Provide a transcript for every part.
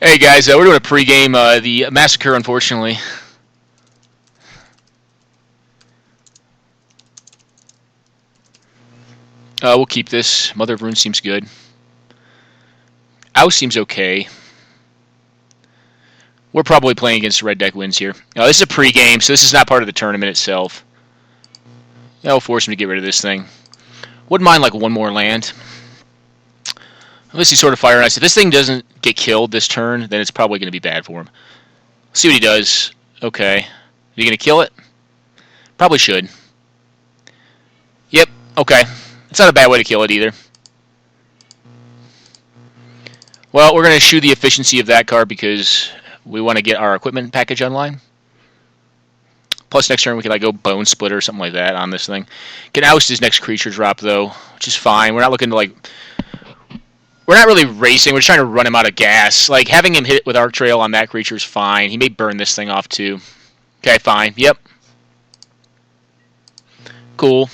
Hey guys, we're doing a pregame. The Massacre, unfortunately. We'll keep this. Mother of Runes seems good. Oust seems okay. We're probably playing against red deck wins here. This is a pregame, so this is not part of the tournament itself. That'll force him to get rid of this thing. Wouldn't mind like one more land. Unless he sort of fire and ice. If this thing doesn't get killed this turn, then it's probably going to be bad for him. Let's see what he does. Okay. Are you going to kill it? Probably should. Yep. Okay. It's not a bad way to kill it either. Well, we're going to shoot the efficiency of that card because we want to get our equipment package online. Plus next turn we can like go Bone Splitter or something like that on this thing. Can oust his next creature drop though, which is fine. We're not looking to like... We're not really racing. We're just trying to run him out of gas. Like, having him hit with Arc Trail on that creature is fine. He may burn this thing off, too. Okay, fine. Yep. Cool.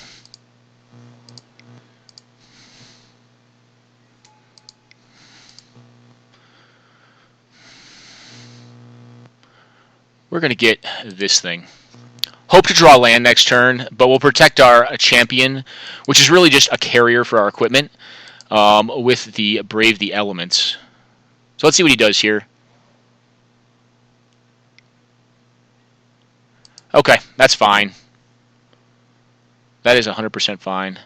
We're going to get this thing. Hope to draw land next turn, but we'll protect our champion, which is really just a carrier for our equipment. With the Brave the Elements. So let's see what he does here. Okay, that's fine. That is 100% fine.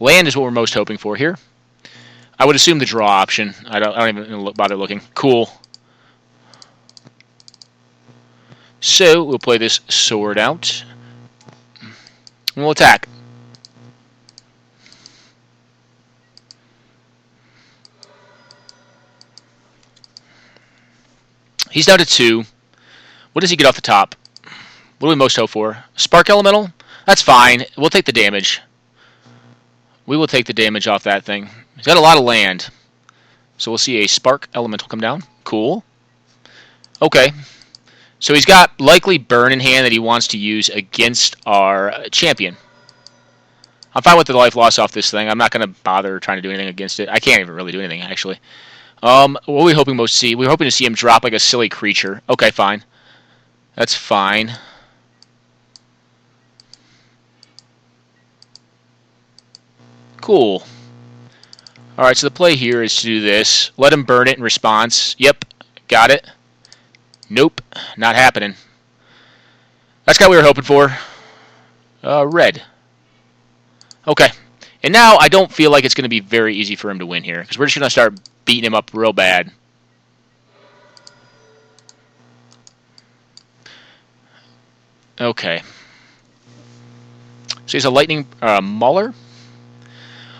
Land is what we're most hoping for here. I would assume the draw option. I don't even bother looking. Cool. So we'll play this sword out. And we'll attack. He's down to 2. What does he get off the top? What do we most hope for? Spark Elemental? That's fine. We'll take the damage. We will take the damage off that thing. He's got a lot of land. So we'll see a Spark Elemental come down. Cool. Okay. So he's got likely Burn in hand that he wants to use against our champion. I'm fine with the life loss off this thing. I'm not going to bother trying to do anything against it. I can't even really do anything, actually. What are we hoping most to see? We're hoping to see him drop like a silly creature. Okay, fine. That's fine. Cool. Alright, so the play here is to do this. Let him burn it in response. Yep, got it. Nope, not happening. That's what we were hoping for. Red. Okay. And now I don't feel like it's going to be very easy for him to win here, because we're just going to start beating him up real bad. Okay. So he's a Lightning Mauler.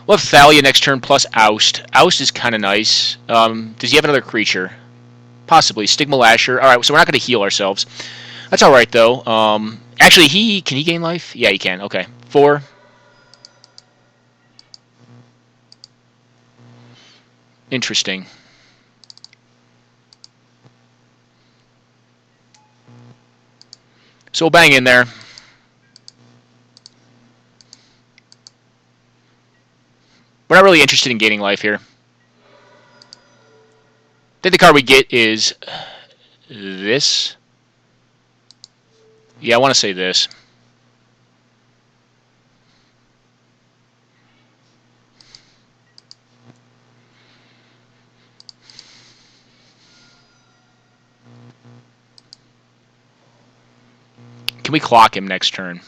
We'll have Thalia next turn plus Oust. Oust is kind of nice. Does he have another creature? Possibly. Stigma Lasher. Alright, so we're not going to heal ourselves. That's alright, though. Actually, can he gain life? Yeah, he can. Okay. 4. Interesting. So we'll bang in there. We're not really interested in gaining life here. I think the card we get is this. Yeah, I want to say this. Can we clock him next turn?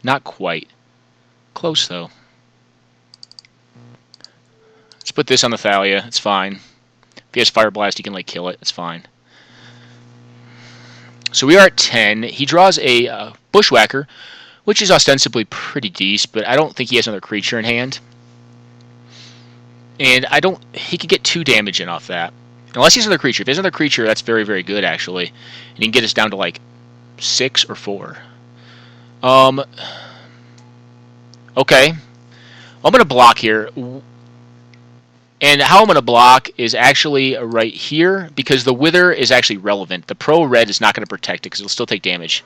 Not quite. Close, though. Let's put this on the Thalia. It's fine. If he has Fire Blast, he can, like, kill it. It's fine. So we are at 10. He draws a Bushwhacker, which is ostensibly pretty decent, but I don't think he has another creature in hand. And he could get 2 damage in off that. Unless he has another creature. If he has another creature, that's very, very good, actually. And he can get us down to, like, 6 or 4. Okay. I'm going to block here. And how I'm going to block is actually right here, because the Wither is actually relevant. The Pro Red is not going to protect it, because it'll still take damage.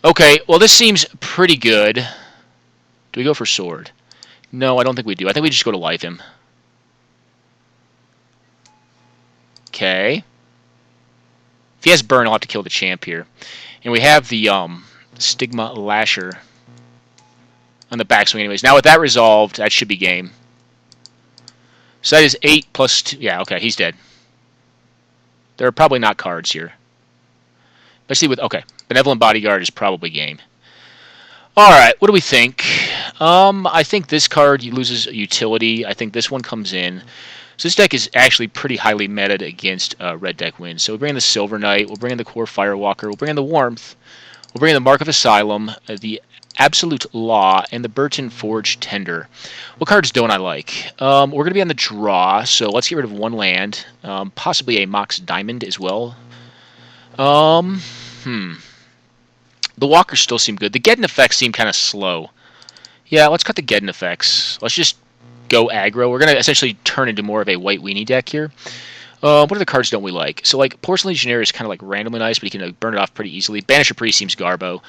Okay, well this seems pretty good. Do we go for Sword? No, I don't think we do. I think we just go to Life him. Okay. If he has burn, I'll have to kill the champ here. And we have the Stigma Lasher on the backswing anyways. Now with that resolved, that should be game. So that is 8 plus 2. Yeah, okay, he's dead. There are probably not cards here. Especially with, okay, Benevolent Bodyguard is probably game. Alright, what do we think? I think this card loses utility. I think this one comes in. So this deck is actually pretty highly metaed against red deck wins. So we'll bring in the Silver Knight, we'll bring in the Core Firewalker, we'll bring in the Warmth, we'll bring in the Mark of Asylum, the Absolute Law, and the Burton Forge Tender. What cards don't I like? We're going to be on the draw, so let's get rid of one land. Possibly a Mox Diamond as well. The Walkers still seem good. The Geddon effects seem kind of slow. Yeah, let's cut the Geddon effects. Let's just go aggro. We're going to essentially turn into more of a white weenie deck here. What other cards don't we like? So, like, Porcelain Legionnaire is kind of like randomly nice, but he can burn it off pretty easily. Banisher Priest seems garbo.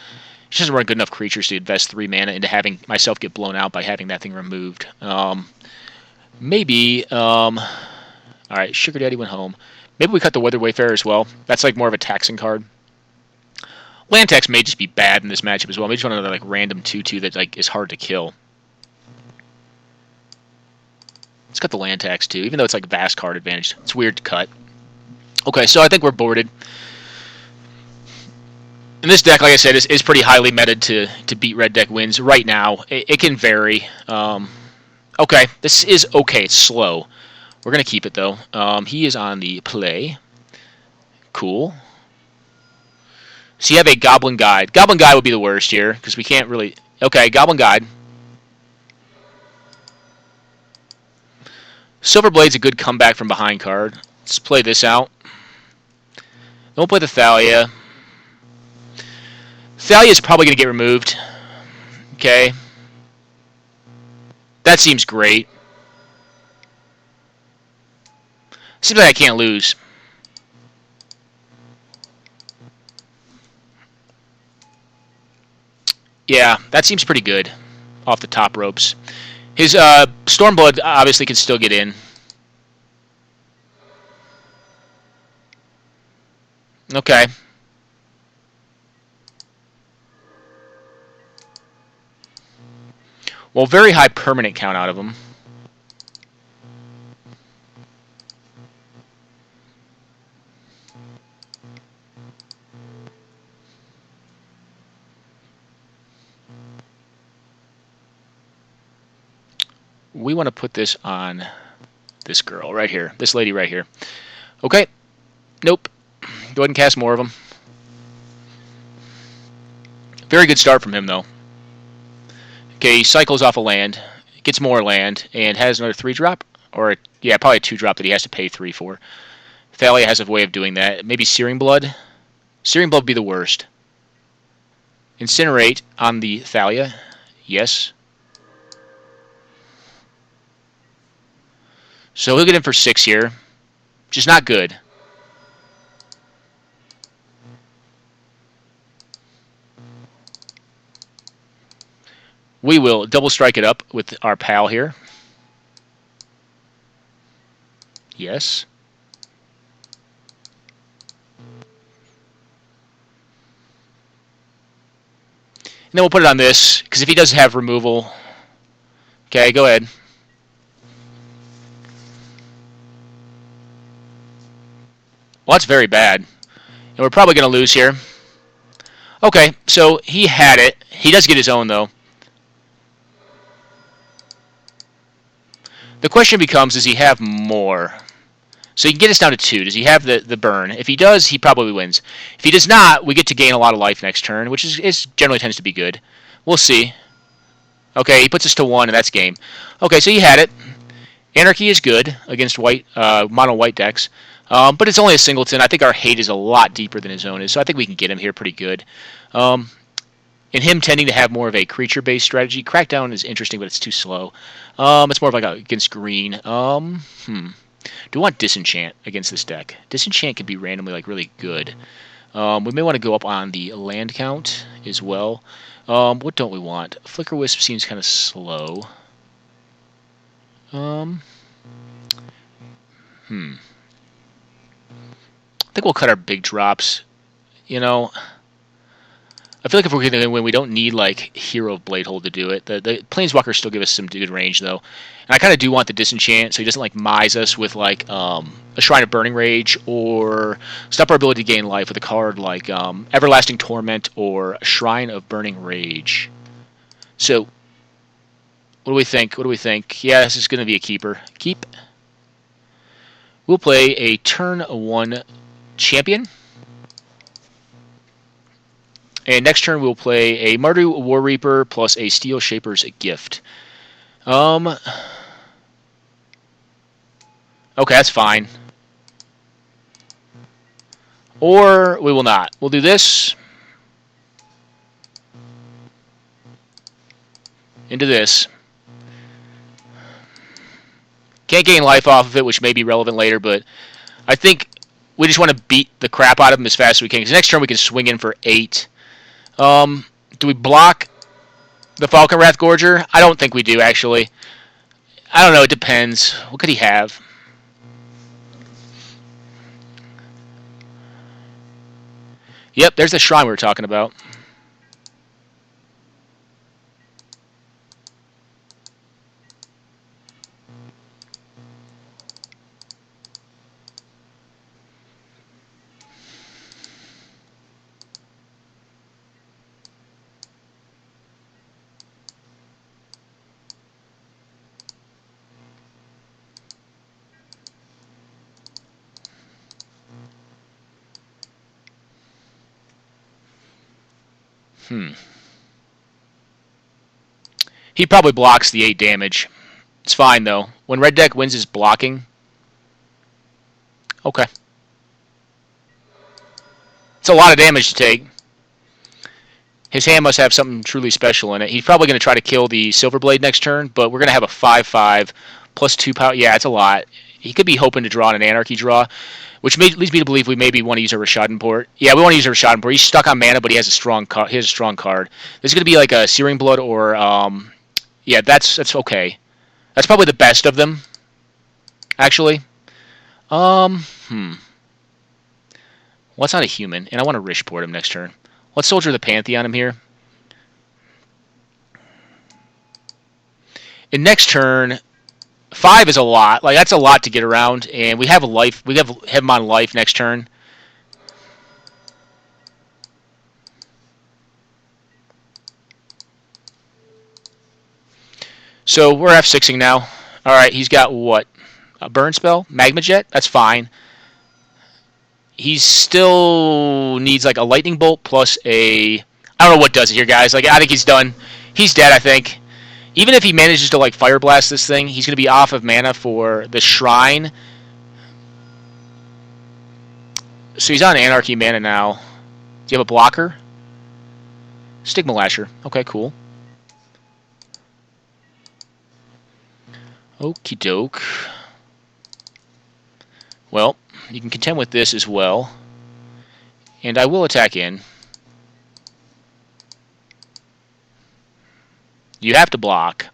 He doesn't run good enough creatures to invest 3 mana into having myself get blown out by having that thing removed. Maybe, alright, Sugar Daddy went home. Maybe we cut the Weather Wayfarer as well. That's like more of a taxing card. Land tax may just be bad in this matchup as well. Maybe just want another like random 2/2 that like is hard to kill. Let's cut the land tax too, even though it's like vast card advantage. It's weird to cut. Okay, so I think we're boarded. And this deck, like I said, is pretty highly meted to beat red deck wins. Right now, it can vary. Okay, this is okay. It's slow. We're going to keep it, though. He is on the play. Cool. So you have a Goblin Guide. Goblin Guide would be the worst here, because we can't really... Okay, Goblin Guide. Silver Blade's a good comeback from behind card. Let's play this out. Then we'll play the Thalia. Thalia is probably going to get removed. Okay. That seems great. Seems like I can't lose. Yeah, that seems pretty good. Off the top ropes. His Stormblood obviously can still get in. Okay. Well, very high permanent count out of him. We want to put this on this girl right here. This lady right here. Okay. Nope. Go ahead and cast more of them. Very good start from him, though. Okay, he cycles off a land, gets more land, and has another 3-drop. Or, yeah, probably a 2-drop that he has to pay 3 for. Thalia has a way of doing that. Maybe Searing Blood. Searing Blood would be the worst. Incinerate on the Thalia. Yes. So he'll get in for 6 here. Which is not good. We will double strike it up with our pal here. Yes. And then we'll put it on this, because if he does have removal... Okay, go ahead. Well, that's very bad. And we're probably going to lose here. Okay, so he had it. He does get his own, though. The question becomes, does he have more? So he can get us down to 2. Does he have the burn? If he does, he probably wins. If he does not, we get to gain a lot of life next turn, which is generally tends to be good. We'll see. Okay, he puts us to 1, and that's game. Okay, so he had it. Anarchy is good against white mono white decks. But it's only a singleton. I think our hate is a lot deeper than his own is, so I think we can get him here pretty good. And him tending to have more of a creature-based strategy. Crackdown is interesting, but it's too slow. It's more of like against green. Do we want Disenchant against this deck? Disenchant could be randomly like really good. We may want to go up on the land count as well. What don't we want? Flicker Wisp seems kind of slow. think we'll cut our big drops. You know, I feel like if we're going to win, we don't need like Hero of Bladehold to do it. The Planeswalkers still give us some good range though, and I kind of do want the disenchant so he doesn't like mise us with like a Shrine of Burning Rage or stop our ability to gain life with a card like Everlasting Torment or a Shrine of Burning Rage. So, what do we think? What do we think? Yeah, this is going to be a keeper. Keep. We'll play a turn 1 champion. And next turn we'll play a Mardu War Reaper plus a Steel Shaper's Gift. Okay, that's fine. Or we will not. We'll do this. Into this. Can't gain life off of it, which may be relevant later, but I think we just want to beat the crap out of him as fast as we can. Because next turn we can swing in for 8. Do we block the Falcon Wrath Gorger? I don't think we do, actually. I don't know, it depends. What could he have? Yep, there's the shrine we were talking about. He probably blocks the 8 damage. It's fine, though. When red deck wins his blocking... Okay. It's a lot of damage to take. His hand must have something truly special in it. He's probably going to try to kill the Silverblade next turn, but we're going to have a 5/5 plus 2 power. Yeah, it's a lot. He could be hoping to draw an Anarchy draw, which leads me to believe we maybe want to use a Rishadan Port. Yeah, we want to use a Rishadan Port. He's stuck on mana, but he has a strong card. This is going to be like a Searing Blood or... yeah, that's okay. That's probably the best of them, actually. Well, it's not a human, and I want to Rishport him next turn. Let's Soldier the Pantheon him here. And next turn, 5 is a lot. Like, that's a lot to get around, and we have life. We have him on life next turn. So we're F6ing now. All right, he's got what? A burn spell? Magma Jet? That's fine. He still needs like a lightning bolt plus a... I don't know what does it here, guys. Like, I think he's done. He's dead, I think. Even if he manages to like fire blast this thing, he's going to be off of mana for the shrine. So he's on Anarchy mana now. Do you have a blocker? Stigma Lasher. Okay, cool. Okie doke. Well, you can contend with this as well. And I will attack in. You have to block.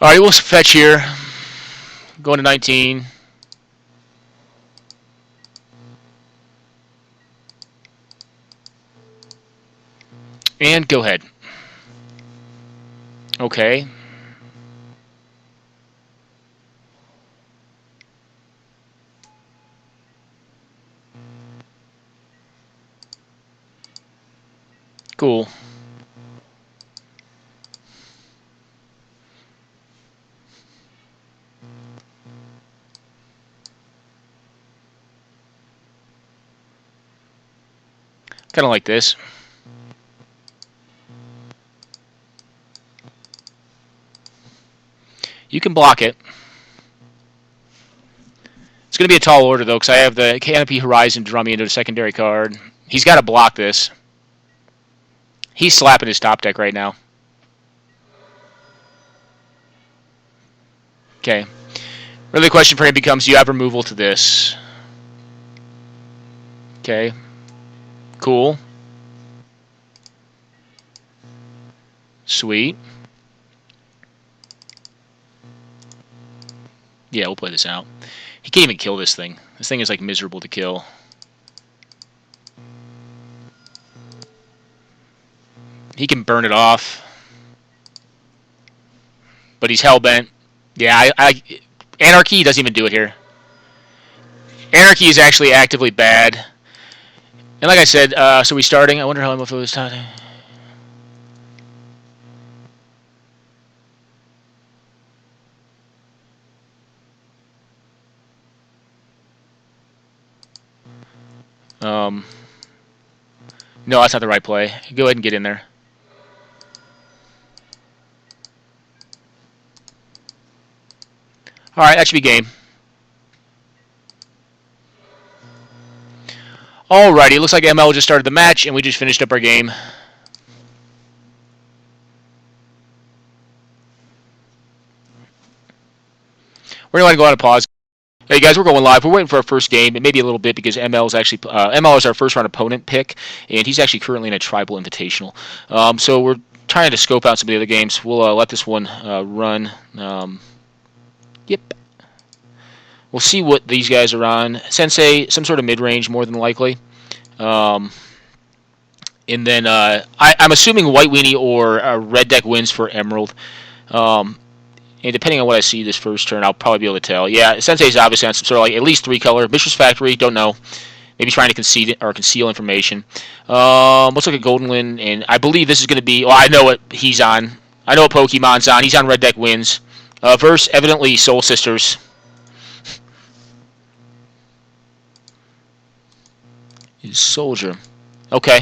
Alright, we'll fetch here. Going to 19. And go ahead. Okay. Cool. Kind of like this. You can block it. It's going to be a tall order, though, because I have the Canopy Horizon to draw me into a secondary card. He's got to block this. He's slapping his top deck right now. Okay. Really, the question for him becomes, do you have removal to this? Okay. Cool. Sweet. Yeah, we'll play this out. He can't even kill this thing. This thing is like miserable to kill. He can burn it off. But he's hell-bent. Yeah, Anarchy doesn't even do it here. Anarchy is actually actively bad. And like I said, so we're starting. I wonder how much it was time. No, that's not the right play. Go ahead and get in there. All right, that should be game. Alrighty, it looks like ML just started the match, and we just finished up our game. We're going to go on a pause. Hey guys, we're going live. We're waiting for our first game. It may be a little bit because ML is actually ML is our first round opponent pick, and he's actually currently in a tribal invitational. So we're trying to scope out some of the other games. We'll let this one run. Yep. We'll see what these guys are on. Sensei, some sort of mid-range, more than likely. And then I'm assuming White Weenie or Red Deck wins for Emerald. And depending on what I see this first turn, I'll probably be able to tell. Yeah, Sensei's obviously on some sort of like at least 3 color. Mishra's Factory, don't know. Maybe trying to concede or conceal information. Let's look at Goldenlin, and I believe this is going to be. Well, I know what he's on. I know what Pokemon's on. He's on Red Deck wins. Verse evidently Soul Sisters. Is Soldier. Okay.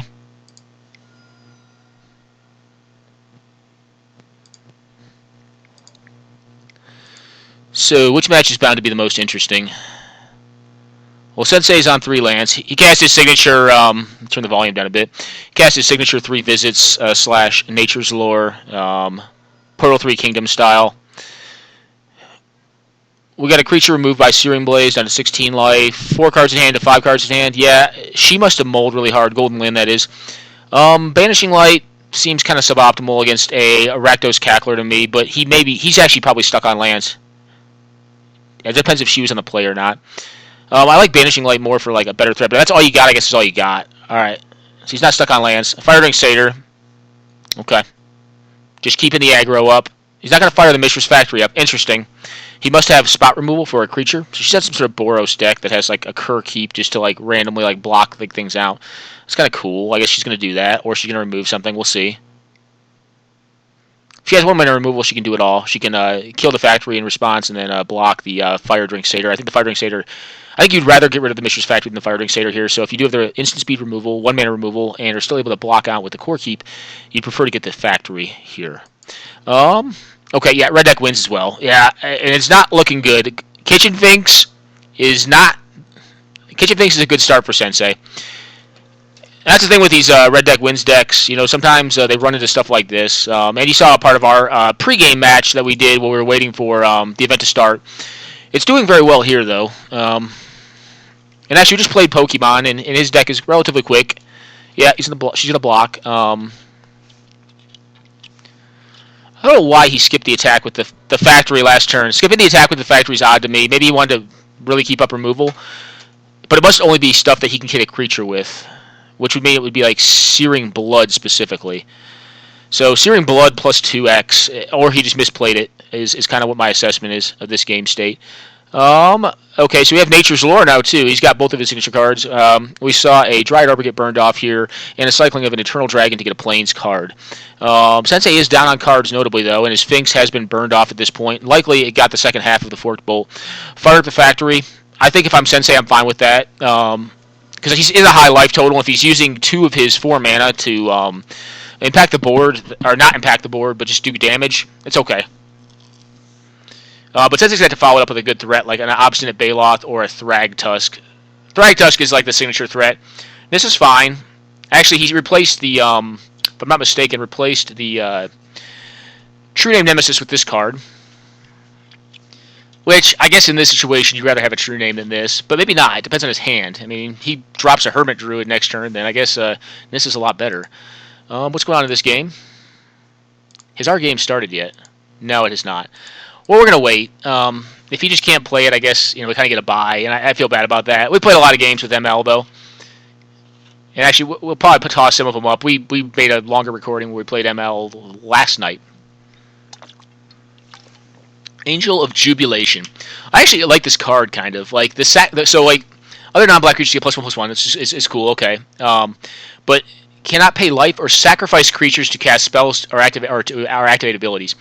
So, which match is bound to be the most interesting? Well, Sensei's on 3 lands. He cast his signature, turn the volume down a bit. He cast his signature 3 visits / Nature's Lore, Portal 3 Kingdom style. We got a creature removed by Searing Blaze down to 16 life, 4 cards in hand to 5 cards in hand. Yeah, she must have mulled really hard. Goldenlin, that is. Banishing Light seems kind of suboptimal against a Rakdos Cackler to me, but he's actually probably stuck on lands. It depends if she was on the play or not. I like Banishing Light more for like a better threat, but that's all you got, I guess, is all you got. Alright. So he's not stuck on lands. Fire Ring Satyr. Okay. Just keeping the aggro up. He's not going to fire the Mishra's Factory up. Interesting. He must have spot removal for a creature. So she's got some sort of Boros deck that has like a Cur Keep just to like randomly like block like things out. It's kind of cool. I guess she's going to do that, or she's going to remove something. We'll see. If she has 1 mana removal, she can do it all. She can kill the factory in response and then block the Fire Drink Satyr. I think the Fire Drink Satyr... I think you'd rather get rid of the Mishra's Factory than the Fire Drink Satyr here. So if you do have the instant speed removal, 1 mana removal, and are still able to block out with the Core Keep, you'd prefer to get the factory here. Okay, yeah, Red Deck wins as well. Yeah, and it's not looking good. Kitchen Finks is not... Kitchen Finks is a good start for Sensei. That's the thing with these Red Deck wins decks. You know, sometimes they run into stuff like this. And you saw a part of our pregame match that we did while we were waiting for the event to start. It's doing very well here, though. And actually, we just played Pokemon, and his deck is relatively quick. Yeah, she's going to block. I don't know why he skipped the attack with the factory last turn. Skipping the attack with the factory is odd to me. Maybe he wanted to really keep up removal. But it must only be stuff that he can hit a creature with, which would mean it would be like Searing Blood specifically. So Searing Blood plus 2x, or he just misplayed it, is kind of what my assessment is of this game state. Okay, so we have Nature's Lore now, too. He's got both of his signature cards. We saw a Dryad Arbor get burned off here, and a cycling of an Eternal Dragon to get a Plains card. Sensei is down on cards, notably, though, and his Sphinx has been burned off at this point. Likely, it got the second half of the Forked Bolt. Fire up the factory. I think if I'm Sensei, I'm fine with that. Because he's in a high life total. If he's using 2 of his 4 mana to impact the board, or not impact the board, but just do damage, it's okay. But Sensei's got to follow it up with a good threat, like an Obstinate Baloth or a Thrag Tusk. Thrag Tusk is like the signature threat. This is fine. Actually, he replaced the, if I'm not mistaken, replaced the True Name Nemesis with this card. Which, I guess in this situation, you'd rather have a True Name than this. But maybe not. It depends on his hand. I mean, he drops a Hermit Druid next turn, then I guess this is a lot better. What's going on in this game? Has our game started yet? No, it has not. Well, we're gonna wait. If he just can't play it, I guess we kind of get a bye, and I feel bad about that. We played a lot of games with ML though, and actually we'll probably toss some of them up. We made a longer recording where we played ML last night. Angel of Jubilation. I actually like this card kind of like the so like other non-black creatures get +1/+1. It's cool, okay. But cannot pay life or sacrifice creatures to cast spells or activate abilities,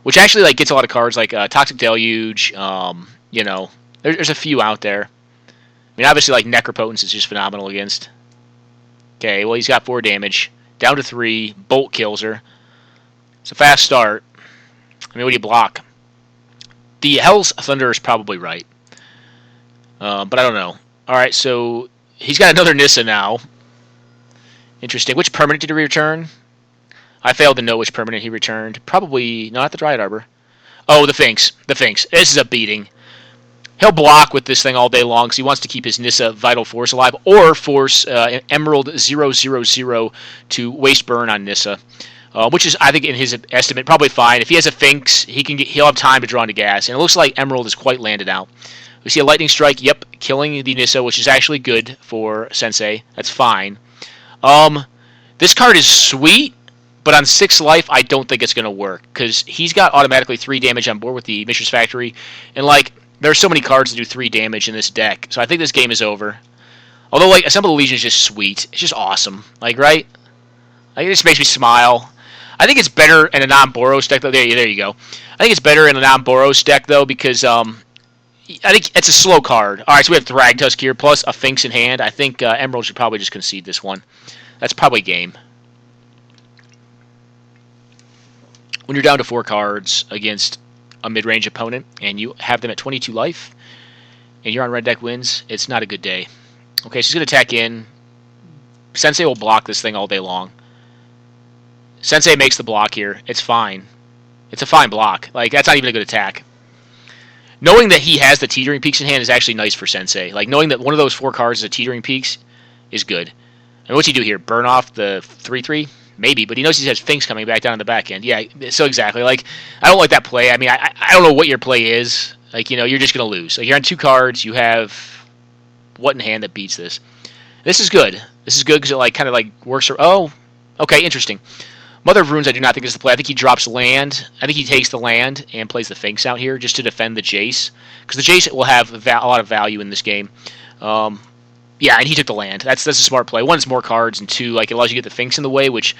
which actually like gets a lot of cards like Toxic Deluge. There's a few out there. I mean, obviously like Necropotence is just phenomenal against. Okay, well he's got 4 damage, down to 3. Bolt kills her. It's a fast start. I mean, what do you block? The Hell's Thunder is probably right, but I don't know. All right, so he's got another Nissa now. Interesting. Which permanent did he return? I failed to know which permanent he returned. Probably not the Dryad Arbor. Oh, the Finks. The Finks. This is a beating. He'll block with this thing all day long because he wants to keep his Nissa Vital Force alive, or force Emerald 000 to waste burn on Nissa, which is, I think, in his estimate, probably fine. If he has a Finks, he'll have time to draw into gas, and it looks like Emerald is quite landed out. We see a Lightning Strike, yep, killing the Nissa, which is actually good for Sensei. That's fine. This card is sweet, but on 6 life, I don't think it's going to work, because he's got automatically 3 damage on board with the Mishra's Factory, and, like, there are so many cards that do 3 damage in this deck, so I think this game is over. Although, like, Assemble the Legion is just sweet. It's just awesome. Like, right? Like, it just makes me smile. I think it's better in a non-Boros deck, though. There you go. I think it's better in a non-Boros deck, though, because, I think it's a slow card. Alright, so we have Thragtusk here, plus a Finks in hand. I think Emerald should probably just concede this one. That's probably game. When you're down to 4 cards against a mid-range opponent, and you have them at 22 life, and you're on red deck wins, it's not a good day. Okay, she's going to attack in. Sensei will block this thing all day long. Sensei makes the block here. It's fine. It's a fine block. Like, that's not even a good attack. Knowing that he has the Teetering Peaks in hand is actually nice for Sensei. Like, knowing that one of those 4 cards is a Teetering Peaks is good. And what's he do here? Burn off the 3/3? Maybe, but he knows he has Finks coming back down on the back end. Yeah, so exactly. Like, I don't like that play. I mean, I don't know what your play is. Like, you're just going to lose. Like, you're on 2 cards. You have what in hand that beats this? This is good. This is good because it, like, kind of, like, works. Oh, okay, interesting. Mother of Runes, I do not think is the play. I think he drops land. I think he takes the land and plays the Finks out here just to defend the Jace. Because the Jace will have a lot of value in this game. Yeah, and he took the land. That's a smart play. 1, it's more cards, and 2, like, it allows you to get the Finks in the way, which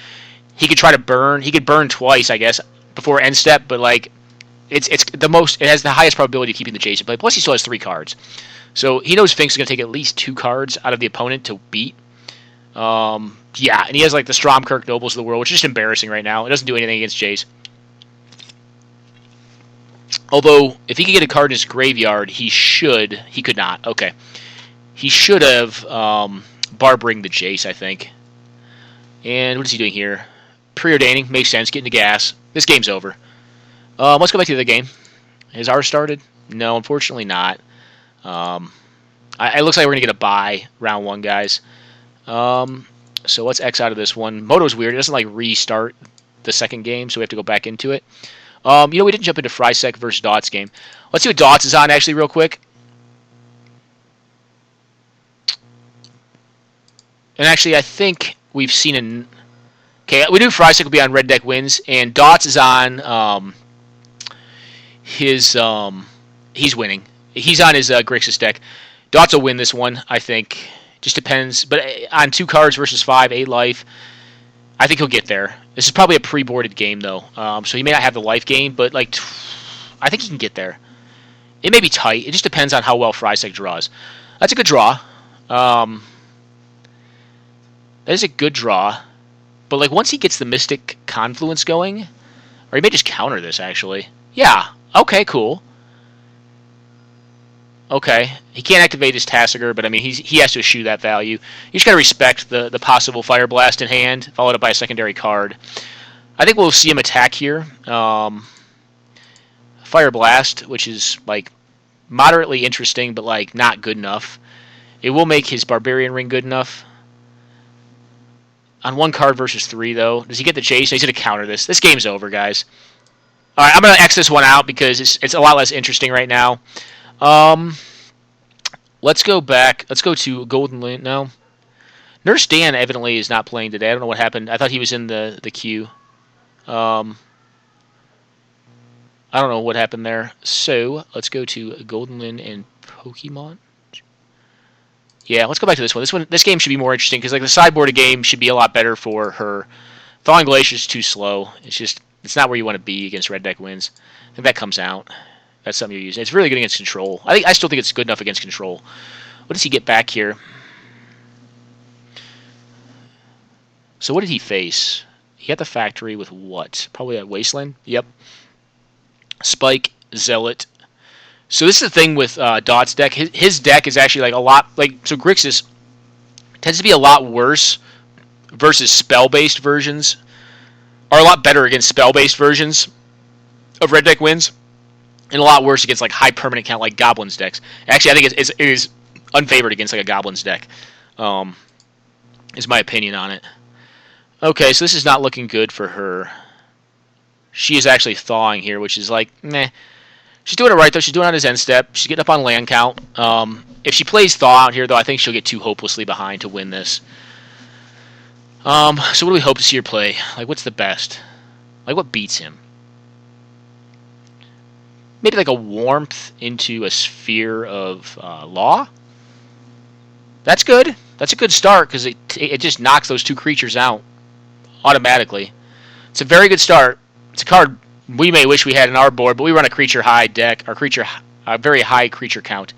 he could try to burn. He could burn twice, I guess, before end step, but, like, it has the highest probability of keeping the Jace in play. Plus, he still has 3 cards. So he knows Finks is going to take at least 2 cards out of the opponent to beat. Yeah, and he has, like, the Stromkirk Nobles of the world, which is just embarrassing right now. It doesn't do anything against Jace. Although, if he could get a card in his graveyard, he could not. Okay. He should have Barbering the Jace, I think. And what is he doing here? Preordaining. Makes sense. Getting to gas. This game's over. Let's go back to the game. Has ours started? No, unfortunately not. It looks like we're going to get a bye round 1, guys. So let's X out of this one. Moto's weird. It doesn't, like, restart the second game, so we have to go back into it. We didn't jump into Frysec versus Dots game. Let's see what Dots is on, actually, real quick. And actually, I think we've seen an... Okay, we knew Frysec would be on red deck wins, and Dots is on his... he's winning. He's on his Grixis deck. Dots will win this one, I think. Just depends. But on 2 cards versus 5, 8 life, I think he'll get there. This is probably a pre-boarded game, though. So he may not have the life gain, but, like, I think he can get there. It may be tight. It just depends on how well Frysec draws. That's a good draw. That is a good draw. But, like, once he gets the Mystic Confluence going, or he may just counter this, actually. Yeah. Okay, cool. Okay. He can't activate his Tassiger, but, I mean, he has to eschew that value. You just got to respect the possible Fire Blast in hand, followed up by a secondary card. I think we'll see him attack here. Fire Blast, which is, like, moderately interesting, but, like, not good enough. It will make his Barbarian Ring good enough. On 1 card versus 3, though. Does he get the chase? He's going to counter this. This game's over, guys. All right, I'm gonna X this one out because it's a lot less interesting right now. Um, let's go back. Let's go to Golden Lane now. Nurse Dan evidently is not playing today. I don't know what happened. I thought he was in the queue. Um, I don't know what happened there. So let's go to Golden Lyn and Pokemon. Yeah, let's go back to this one. This game should be more interesting because like the sideboard game should be a lot better for her. Thawing Glacier is too slow. It's not where you want to be against red deck wins. I think that comes out. That's something you're using. It's really good against control. I still think it's good enough against control. What does he get back here? So what did he face? He got the factory with what? Probably a Wasteland? Yep. Spike, Zealot. So this is the thing with Dot's deck. His deck is actually like a lot... So Grixis tends to be a lot worse versus spell-based versions. Or a lot better against spell-based versions of red deck wins. And a lot worse against like high permanent count like Goblins decks. Actually, I think it is unfavored against like a Goblins deck. Is my opinion on it. Okay, so this is not looking good for her. She is actually thawing here, which is like, meh. She's doing it right, though. She's doing it on his end step. She's getting up on land count. If she plays thaw out here, though, I think she'll get too hopelessly behind to win this. So what do we hope to see her play? Like, what's the best? Like, what beats him? Maybe like a Warmth into a Sphere of Law? That's good. That's a good start, because it just knocks those two creatures out automatically. It's a very good start. It's a card we may wish we had in our board, but we run a creature high deck, a very high creature count.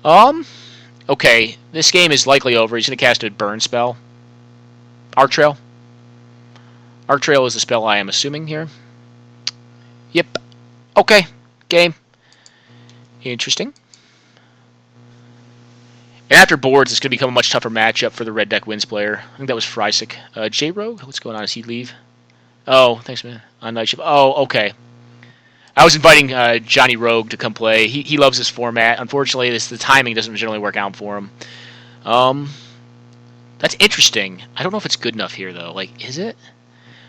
Okay, this game is likely over. He's going to cast a burn spell. Arc Trail. Arc Trail is the spell I am assuming here. Yep. Okay, game. Interesting. And after boards, it's going to become a much tougher matchup for the red deck wins player. I think that was Frysik. J-Rogue? What's going on? Does he leave? Oh, thanks, man. On night shift. Oh, okay. I was inviting Johnny Rogue to come play. He loves this format. Unfortunately, the timing doesn't generally work out for him. That's interesting. I don't know if it's good enough here, though. Like, is it?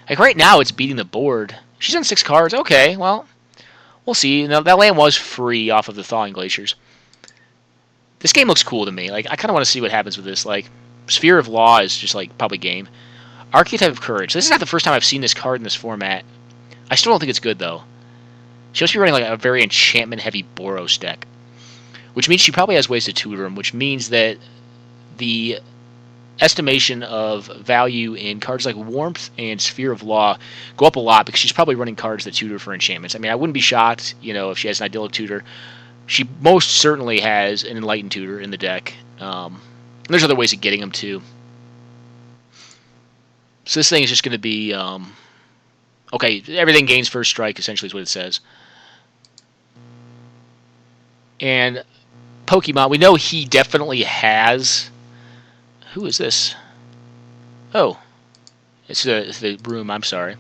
Like, right now, it's beating the board. She's on 6 cards. Okay, well, we'll see. Now, that land was free off of the Thawing Glaciers. This game looks cool to me. Like, I kind of want to see what happens with this. Like, Sphere of Law is just, like, probably game. Archetype of Courage. This is not the first time I've seen this card in this format. I still don't think it's good, though. She must be running, like, a very enchantment-heavy Boros deck. Which means she probably has ways to tutor him, which means that the estimation of value in cards like Warmth and Sphere of Law go up a lot because she's probably running cards that tutor for enchantments. I mean, I wouldn't be shocked, if she has an Idyllic Tutor. She most certainly has an Enlightened Tutor in the deck. And there's other ways of getting them, too. So this thing is just going to be... okay, everything gains first strike, essentially is what it says. And Pokemon, we know he definitely has... Who is this? Oh. It's the Broom, I'm sorry.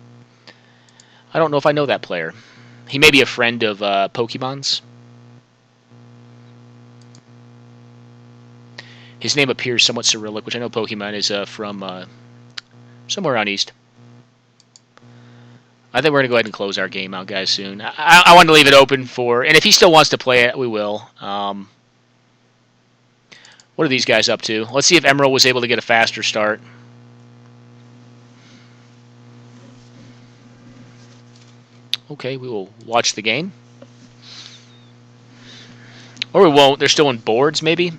I don't know if I know that player. He may be a friend of Pokemon's. His name appears somewhat Cyrillic, which I know Pokemon is from somewhere around east. I think we're going to go ahead and close our game out, guys, soon. I want to leave it open for... And if he still wants to play it, we will. What are these guys up to? Let's see if Emerald was able to get a faster start. Okay, we will watch the game. Or we won't. They're still in boards, maybe?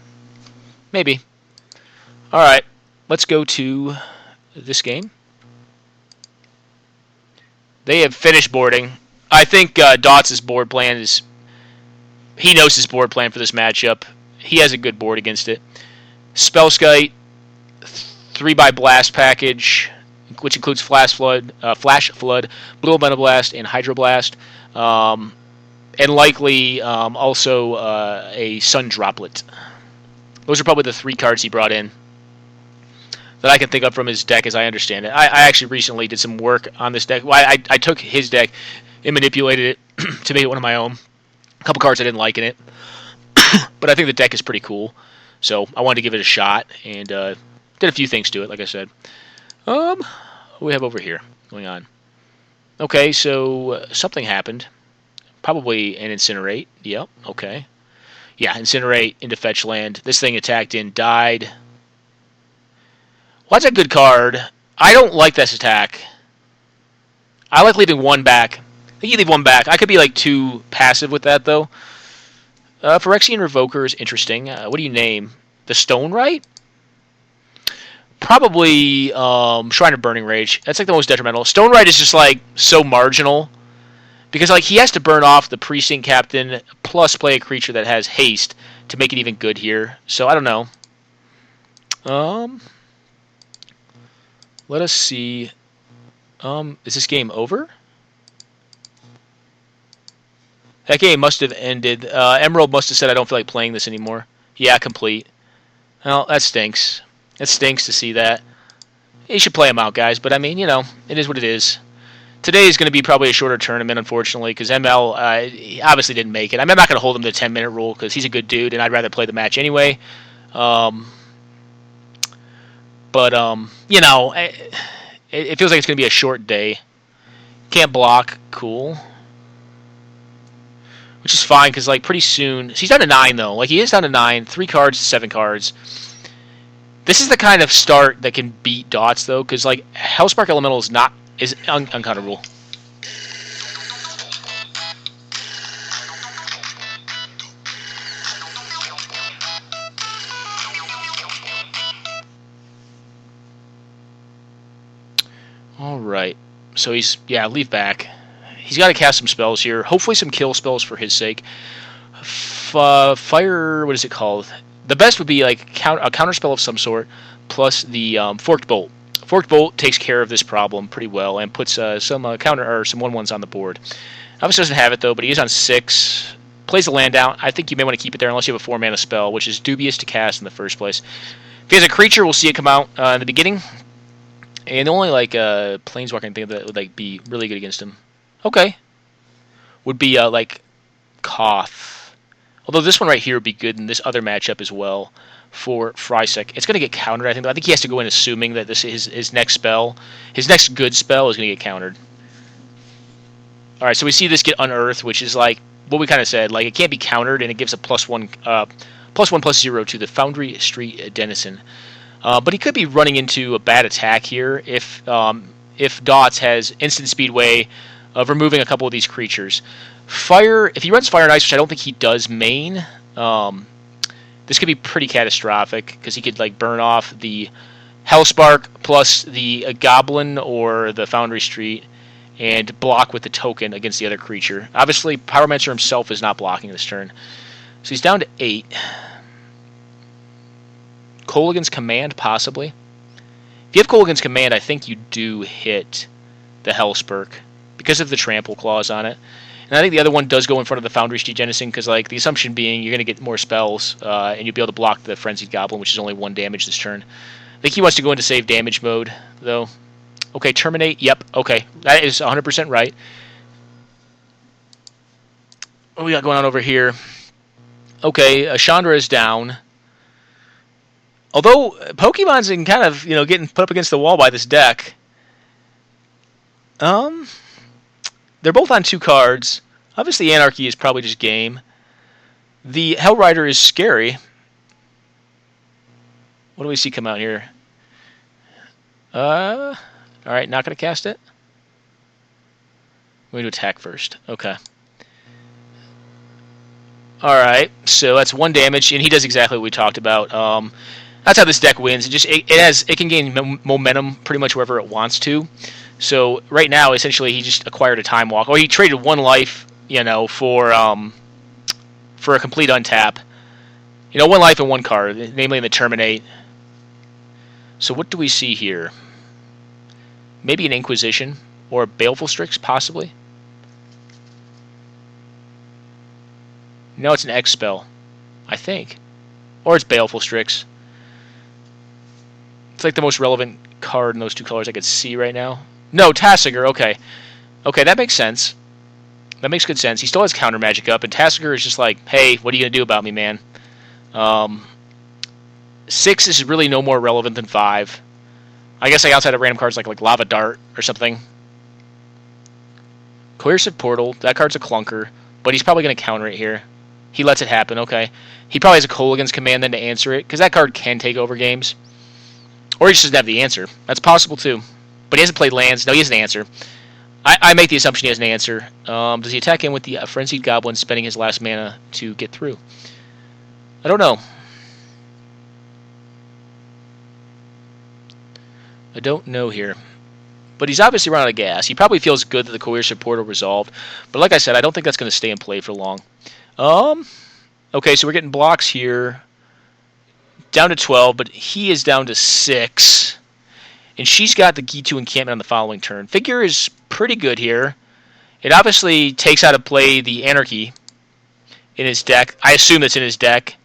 Maybe. Alright, let's go to this game. They have finished boarding. I think Dots' board plan is... He knows his board plan for this matchup. He has a good board against it. Spellskite, 3x Blast package, which includes Flash Flood, Blue Elemental Blast, and Hydroblast. And likely also a Sun Droplet. Those are probably the 3 cards he brought in that I can think of from his deck as I understand it. I actually recently did some work on this deck. Well, I took his deck and manipulated it to make it one of my own. A couple cards I didn't like in it. But I think the deck is pretty cool. So I wanted to give it a shot and did a few things to it, like I said. What do we have over here going on? Okay, so something happened. Probably an incinerate. Yep. Okay. Yeah, incinerate into fetch land. This thing attacked in, died. Well, that's a good card. I don't like this attack. I like leaving one back. I think you leave one back. I could be like too passive with that though. Phyrexian Revoker is interesting. What do you name? The Stone Right? Probably Shrine of Burning Rage. That's like the most detrimental. Stone Right is just like so marginal because like he has to burn off the Precinct Captain plus play a creature that has haste to make it even good here. So I don't know. Let us see. Is this game over? That game must have ended. Emerald must have said, I don't feel like playing this anymore. Yeah, complete. Well, that stinks. It stinks to see that. You should play them out, guys, but I mean, you know, it is what it is. Today is going to be probably a shorter tournament, unfortunately, because ML obviously didn't make it. I'm not going to hold him to the 10-minute rule because he's a good dude, and I'd rather play the match anyway. You know, it feels like it's going to be a short day. Can't block. Cool. Which is fine, because, like, pretty soon... He's down to 9, though. Like, he is down to 9. 3 cards to 7 cards. This is the kind of start that can beat Dots, though, because, like, Hellspark Elemental is uncounterable. Alright. So he's... Yeah, leave back. He's got to cast some spells here. Hopefully some kill spells for his sake. Fire... What is it called? The best would be like a counter spell of some sort, plus the Forked Bolt. Forked Bolt takes care of this problem pretty well and puts some counter or some 1/1s on the board. Obviously doesn't have it though, but he is on 6. Plays the land out. I think you may want to keep it there unless you have a 4-mana spell, which is dubious to cast in the first place. If he has a creature, we'll see it come out in the beginning. And the only like planeswalking thing that would like be really good against him, okay, would be like Koth. Although this one right here would be good in this other matchup as well for Frysek. It's going to get countered, I think. I think he has to go in assuming that this is his next spell. His next good spell is going to get countered. Alright, so we see this get unearthed, which is like what we kind of said. Like, it can't be countered, and it gives a +1/+0 to the Foundry Street Denizen. But he could be running into a bad attack here if Dots has instant speedway of removing a couple of these creatures. Fire, if he runs Fire and Ice, which I don't think he does main, this could be pretty catastrophic because he could like burn off the Hellspark plus the Goblin or the Foundry Street and block with the token against the other creature. Obviously, Pyromancer himself is not blocking this turn. So he's down to 8. Kolaghan's Command, possibly. If you have Kolaghan's Command, I think you do hit the Hellspark because of the trample clause on it. And I think the other one does go in front of the Foundry Street Denizen because, like, the assumption being you're going to get more spells and you'll be able to block the Frenzied Goblin, which is only 1 damage this turn. I think he wants to go into save damage mode, though. Okay, Terminate. Yep, okay. That is 100% right. What we got going on over here? Okay, Chandra is down. Although Pokemon's in kind of, getting put up against the wall by this deck. They're both on 2 cards. Obviously, Anarchy is probably just game. The Hellrider is scary. What do we see come out here? Alright, not going to cast it. We're going to attack first. Okay. Alright, so that's 1 damage, and he does exactly what we talked about. That's how this deck wins. It can gain momentum pretty much wherever it wants to. So right now, essentially, he just acquired a Time Walk. Or he traded 1 life, for a complete untap. 1 life and 1 card, namely in the Terminate. So what do we see here? Maybe an Inquisition or a Baleful Strix, possibly. No, it's an X spell, I think, or it's Baleful Strix. It's like the most relevant card in those 2 colors I could see right now. No, Tassiger, okay. Okay, that makes sense. That makes good sense. He still has counter magic up, and Tassiger is just like, hey, what are you going to do about me, man? 6 is really no more relevant than 5. I guess like outside of random cards like Lava Dart or something. Coercive Portal. That card's a clunker, but he's probably going to counter it here. He lets it happen, okay. He probably has a Kolaghan's Command then to answer it, because that card can take over games. Or he just doesn't have the answer. That's possible, too. But he hasn't played lands. No, he has an answer. I make the assumption he has an answer. Does he attack in with the Frenzied Goblin, spending his last mana to get through? I don't know. I don't know here. But he's obviously run out of gas. He probably feels good that the Coercive Portal resolved. But like I said, I don't think that's going to stay in play for long. Okay, so we're getting blocks here. Down to 12, but he is down to 6. And she's got the G2 encampment on the following turn. Figure is pretty good here. It obviously takes out of play the Anarchy in his deck. I assume that's in his deck.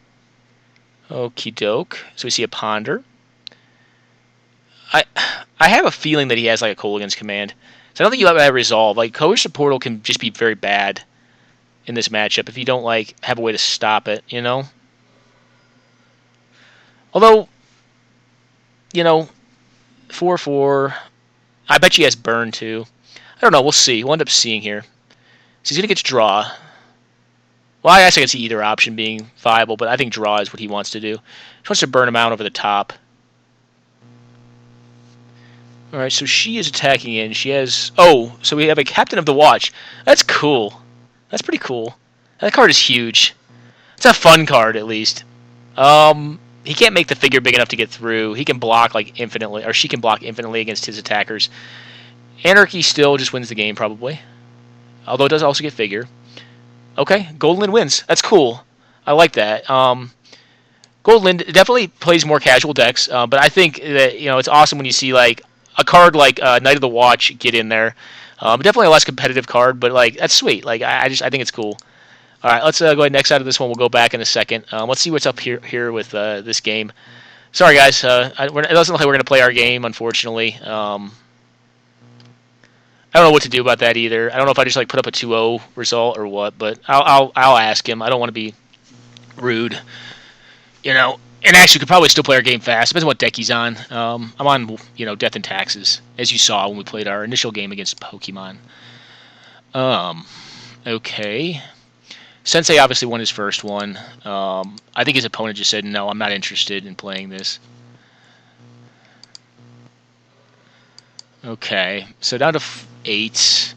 Okie doke. So we see a Ponder. I have a feeling that he has like a Kolaghan's Command. So I don't think you have that resolve. Like Coercive Portal can just be very bad in this matchup if you don't like have a way to stop it, you know? Although, you know, 4/4. I bet he has burn too. I don't know. We'll see. We'll end up seeing here. So he's going to get to draw. Well, I guess I can see either option being viable, but I think draw is what he wants to do. He wants to burn him out over the top. Alright, so she is attacking in. She has... Oh, so we have a Captain of the Watch. That's cool. That's pretty cool. That card is huge. It's a fun card, at least. He can't make the figure big enough to get through. He can block like infinitely, or she can block infinitely against his attackers. Anarchy still just wins the game, probably. Although it does also get figure. Okay, Goldland wins. That's cool. I like that. Goldland definitely plays more casual decks, but I think that it's awesome when you see like a card like Knight of the Watch get in there. Definitely a less competitive card, but like that's sweet. Like I think it's cool. All right, let's go ahead next out of this one. We'll go back in a second. Let's see what's up here with this game. Sorry, guys. It doesn't look like we're going to play our game, unfortunately. I don't know what to do about that either. I don't know if I just like put up a 2-0 result or what, but I'll ask him. I don't want to be rude, And actually, we could probably still play our game fast. Depends on what deck he's on. I'm on, Death and Taxes, as you saw when we played our initial game against Pokemon. Okay. Sensei obviously won his first one. I think his opponent just said, no, I'm not interested in playing this. Okay, so down to 8.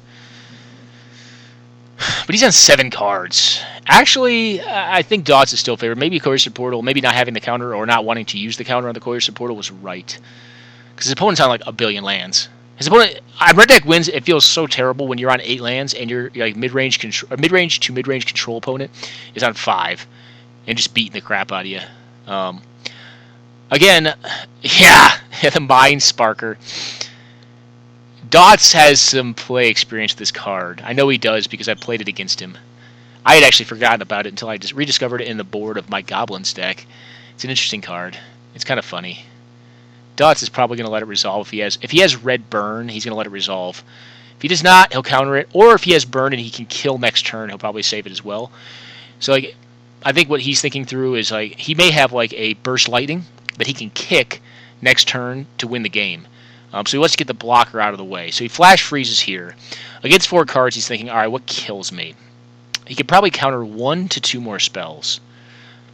But he's on 7 cards. Actually, I think Dots is still favored. Maybe Coercive Portal, maybe not having the counter or not wanting to use the counter on the Coercive Portal was right. Because his opponent's on like a billion lands. His opponent, red deck wins. It feels so terrible when you're on 8 lands and you're like mid-range to mid-range control opponent is on 5 and just beating the crap out of you. Again, the Mind Sparker. Dots has some play experience with this card. I know he does because I played it against him. I had actually forgotten about it until I just rediscovered it in the board of my Goblins deck. It's an interesting card. It's kind of funny. Dots is probably going to let it resolve. If he has red burn, he's going to let it resolve. If he does not, he'll counter it. Or if he has burn and he can kill next turn, he'll probably save it as well. So like, I think what he's thinking through is like he may have like a burst lightning that he can kick next turn to win the game. So he wants to get the blocker out of the way. So he flash freezes here. Against 4 cards, he's thinking, all right, what kills me? He could probably counter 1 to 2 more spells.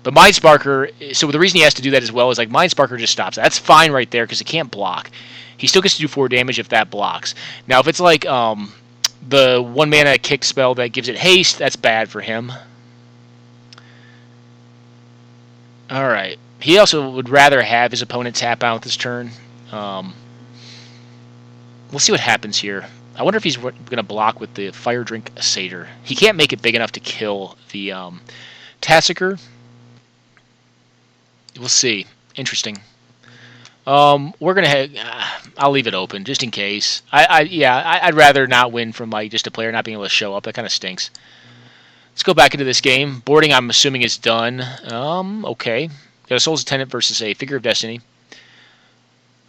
But Mind Sparker, so the reason he has to do that as well is like Mind Sparker just stops. That's fine right there because it can't block. He still gets to do 4 damage if that blocks. Now, if it's like the 1 mana kick spell that gives it haste, that's bad for him. All right. He also would rather have his opponent tap out this turn. We'll see what happens here. I wonder if he's going to block with the Fire Drink Satyr. He can't make it big enough to kill the Massacre. We'll see. Interesting. We're gonna. I'll leave it open just in case. I'd rather not win from like just a player not being able to show up. That kind of stinks. Let's go back into this game. Boarding, I'm assuming, is done. Okay. Got a Soul's Attendant versus a Figure of Destiny.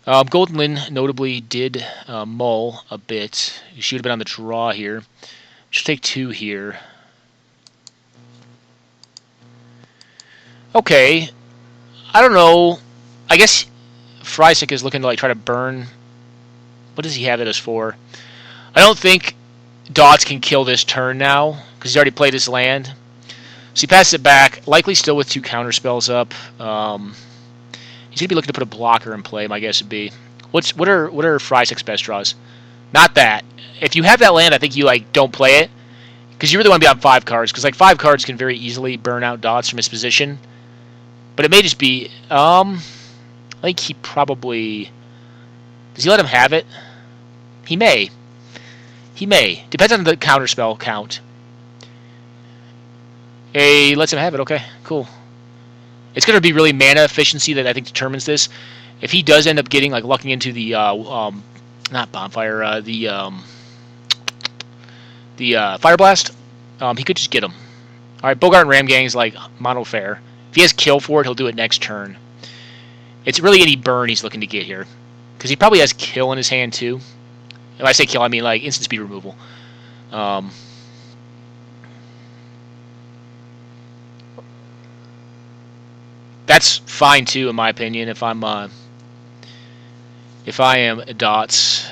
Goldland notably did mull a bit. She would have been on the draw here. She'll take 2 here. Okay. I don't know. I guess Frysik is looking to like try to burn. What does he have that is for? I don't think Dots can kill this turn now, because he's already played his land. So he passes it back, likely still with 2 counter spells up. He's going to be looking to put a blocker in play, my guess would be. What are Frysex's best draws? Not that. If you have that land, I think you don't play it, because you really want to be on 5 cards, because 5 cards can very easily burn out Dots from his position. But it may just be, I think he probably, does he let him have it? He may. He may. Depends on the counterspell count. He lets him have it. Okay, cool. It's going to be really mana efficiency that I think determines this. If he does end up getting, lucking into the, not bonfire, the fire blast, he could just get him. Alright, Bogart and Ram Gang is mono fair. If he has kill for it, he'll do it next turn. It's really any burn he's looking to get here. Because he probably has kill in his hand, too. When I say kill, I mean, instant speed removal. That's fine, too, in my opinion, if I am Dots.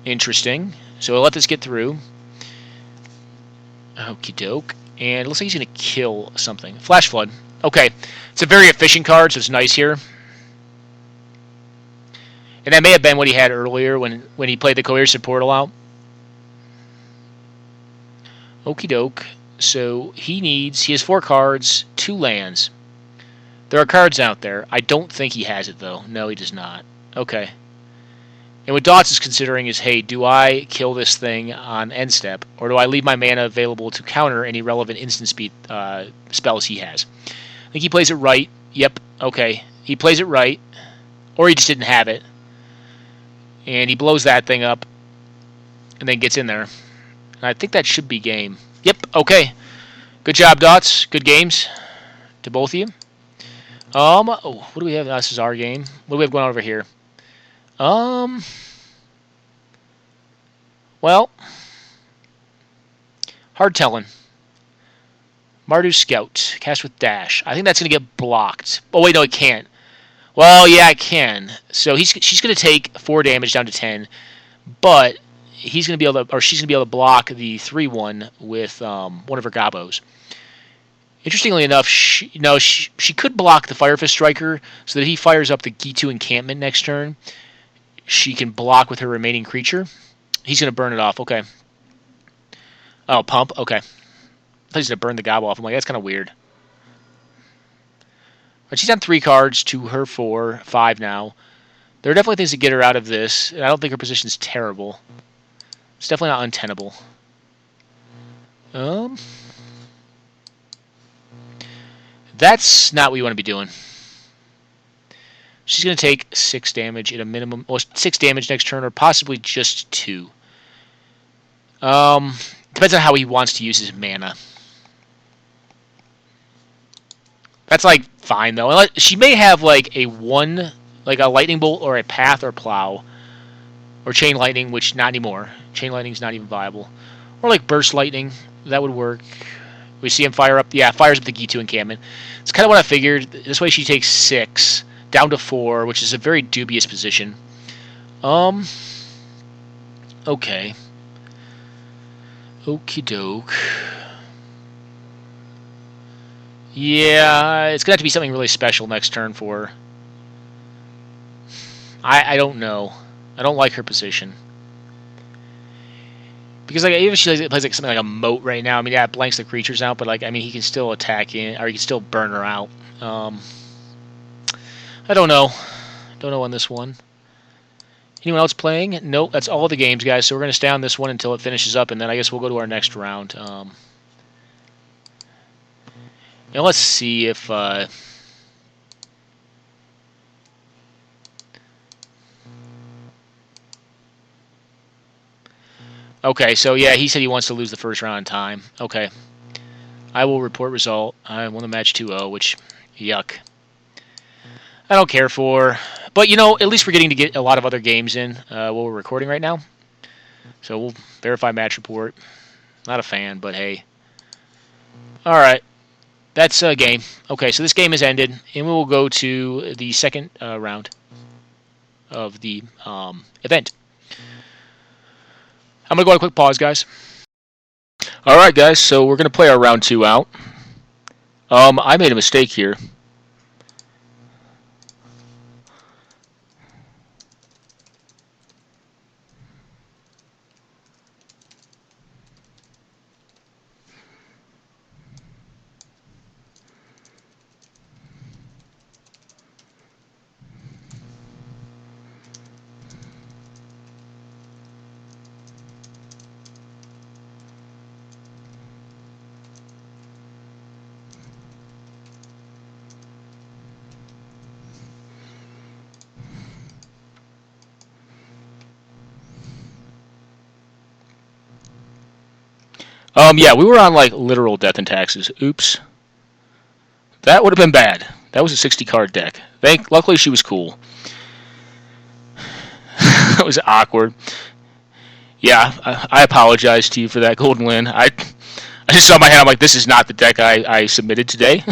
Interesting. So we'll let this get through. Okie doke. And it looks like he's going to kill something. Flash Flood. Okay. It's a very efficient card, so it's nice here. And that may have been what he had earlier when he played the Coercive Portal out. Okie doke. So he has 4 cards, 2 lands. There are cards out there. I don't think he has it, though. No, he does not. Okay. And what Dots is considering is, hey, do I kill this thing on end step, or do I leave my mana available to counter any relevant instant speed spells he has? I think he plays it right. Yep, okay. He plays it right, or he just didn't have it. And he blows that thing up, and then gets in there. And I think that should be game. Yep, okay. Good job, Dots. Good games to both of you. What do we have? This is our game. What do we have going on over here? Well, hard telling. Mardu Scout, cast with dash. I think that's going to get blocked. Oh, wait, no, it can't. Well, yeah, it can. So she's going to take 4 damage down to 10, but he's going to be able to, or she's going to be able to block the 3/1 with one of her gobos. Interestingly enough, she could block the Fire Fist Striker so that he fires up the Gitu encampment next turn. She can block with her remaining creature. He's going to burn it off. Okay. Oh, pump. Okay. I thought he was going to burn the gobble off. I'm like, that's kind of weird. But she's on 3 cards to her 4, 5 now. There are definitely things to get her out of this. And I don't think her position is terrible. It's definitely not untenable. That's not what you want to be doing. She's going to take 6 damage at a minimum. Well, 6 damage next turn, or possibly just 2. Depends on how he wants to use his mana. That's fine though. She may have a lightning bolt or a path or plow, or chain lightning, which not anymore. Chain lightning's not even viable. Or burst lightning, that would work. We see him fire up. Yeah, fires up the Gitu encampment. It's kind of what I figured. This way she takes 6 down to 4, which is a very dubious position. Okay. Okie doke. Yeah, it's going to have to be something really special next turn for her. I don't know. I don't like her position. Because even if she plays something like a moat right now, I mean, yeah, it blanks the creatures out, but he can still attack in, or he can still burn her out. I don't know. Don't know on this one. Anyone else playing? Nope, that's all the games, guys. So we're going to stay on this one until it finishes up, and then I guess we'll go to our next round. Now let's see if... Okay, so yeah, he said he wants to lose the first round in time. Okay. I will report result. I won the match 2-0, which, yuck. I don't care for. But, at least we're getting to get a lot of other games in while we're recording right now. So we'll verify match report. Not a fan, but hey. Alright. That's a game. Okay, so this game is ended, and we will go to the second round of the event. I'm going to go on a quick pause, guys. All right, guys, so we're going to play our round 2 out. I made a mistake here. Yeah, we were on like literal death and taxes. Oops. That would have been bad. That was a 60 card deck. Luckily she was cool. That was awkward. Yeah, I apologize to you for that, Golden Lynn. I just saw my hand. I'm like, this is not the deck I submitted today.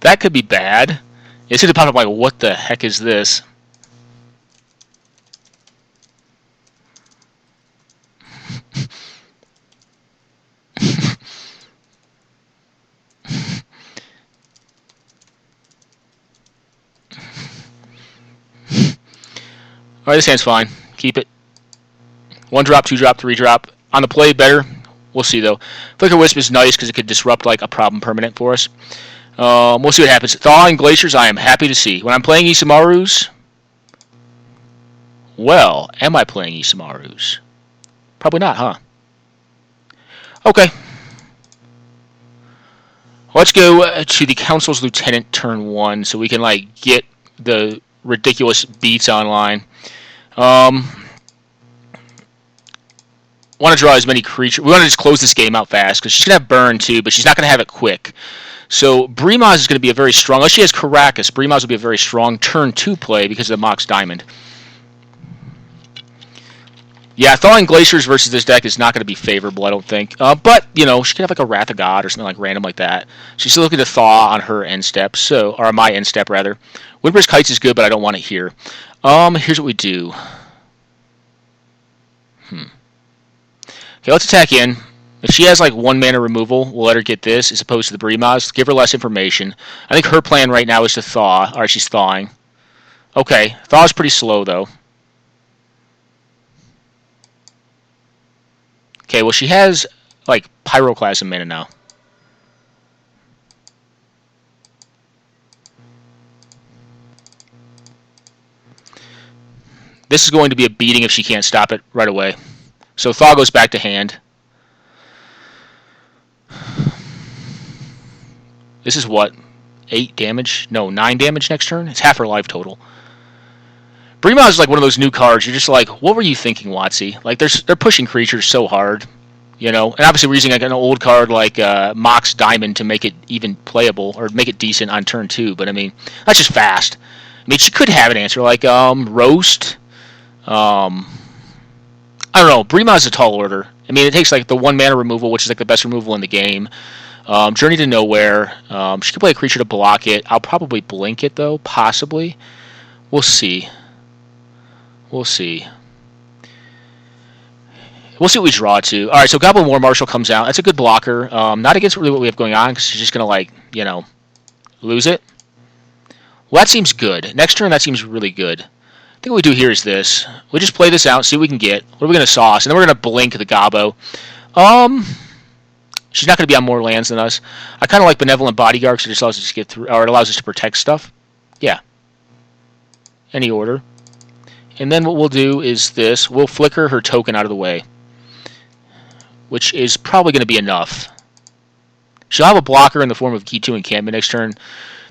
That could be bad. It should have popped up like, what the heck is this? Alright, this hand's fine. Keep it. 1 drop, 2 drop, 3 drop. On the play, better. We'll see, though. Flicker Wisp is nice because it could disrupt like a problem permanent for us. We'll see what happens. Thawing Glaciers, I am happy to see. When I'm playing Isamarus, well, am I playing Isamarus? Probably not, huh? Okay. Let's go to the Council's Lieutenant turn 1 so we can like get the ridiculous beats online. Want to draw as many creatures. We want to just close this game out fast because she's going to have burn too, but she's not going to have it quick. So Brimaz is going to be a very strong, unless she has Caracas, Brimaz will be a very strong turn 2 play because of the Mox Diamond. Yeah, Thawing Glaciers versus this deck is not going to be favorable, I don't think. But, you know, she could have like a Wrath of God or something like random like that. She's still looking to thaw on her end step, or my end step rather. Windbridge Kites is good, but I don't want it here. Here's what we do. Okay, let's attack in. If she has like 1 mana removal, we'll let her get this as opposed to the Brimaz. Give her less information. I think her plan right now is to thaw. Alright, she's thawing. Okay, thaw is pretty slow though. Okay, well she has like Pyroclasm mana now. This is going to be a beating if she can't stop it right away. So Thaw goes back to hand. This is what? 8 damage? No, 9 damage next turn? It's half her life total. Brimaz is like one of those new cards. You're just like, what were you thinking, WotC? Like, they're pushing creatures so hard, you know? And obviously we're using like an old card like Mox Diamond to make it even playable, or make it decent on turn 2. But, I mean, that's just fast. I mean, she could have an answer like Roast. I don't know. Brimaz is a tall order. I mean, it takes like the 1 mana removal, which is like the best removal in the game. Journey to Nowhere. She could play a creature to block it. I'll probably blink it, though. Possibly. We'll see. We'll see. We'll see what we draw to. Alright, so Goblin War Marshal comes out. That's a good blocker. Not against really what we have going on, because she's just going to, like, you know, lose it. Well, that seems good. Next turn, that seems really good. I think what we do here is this. We just play this out, see what we can get. What are we going to sauce? And then we're going to blink the Gobbo. She's not going to be on more lands than us. I kind of like Benevolent Bodyguard because it just allows us to get through, or it allows us to protect stuff. Yeah. Any order. And then what we'll do is this. We'll flicker her token out of the way, which is probably going to be enough. She'll have a blocker in the form of Key 2 Encampment next turn.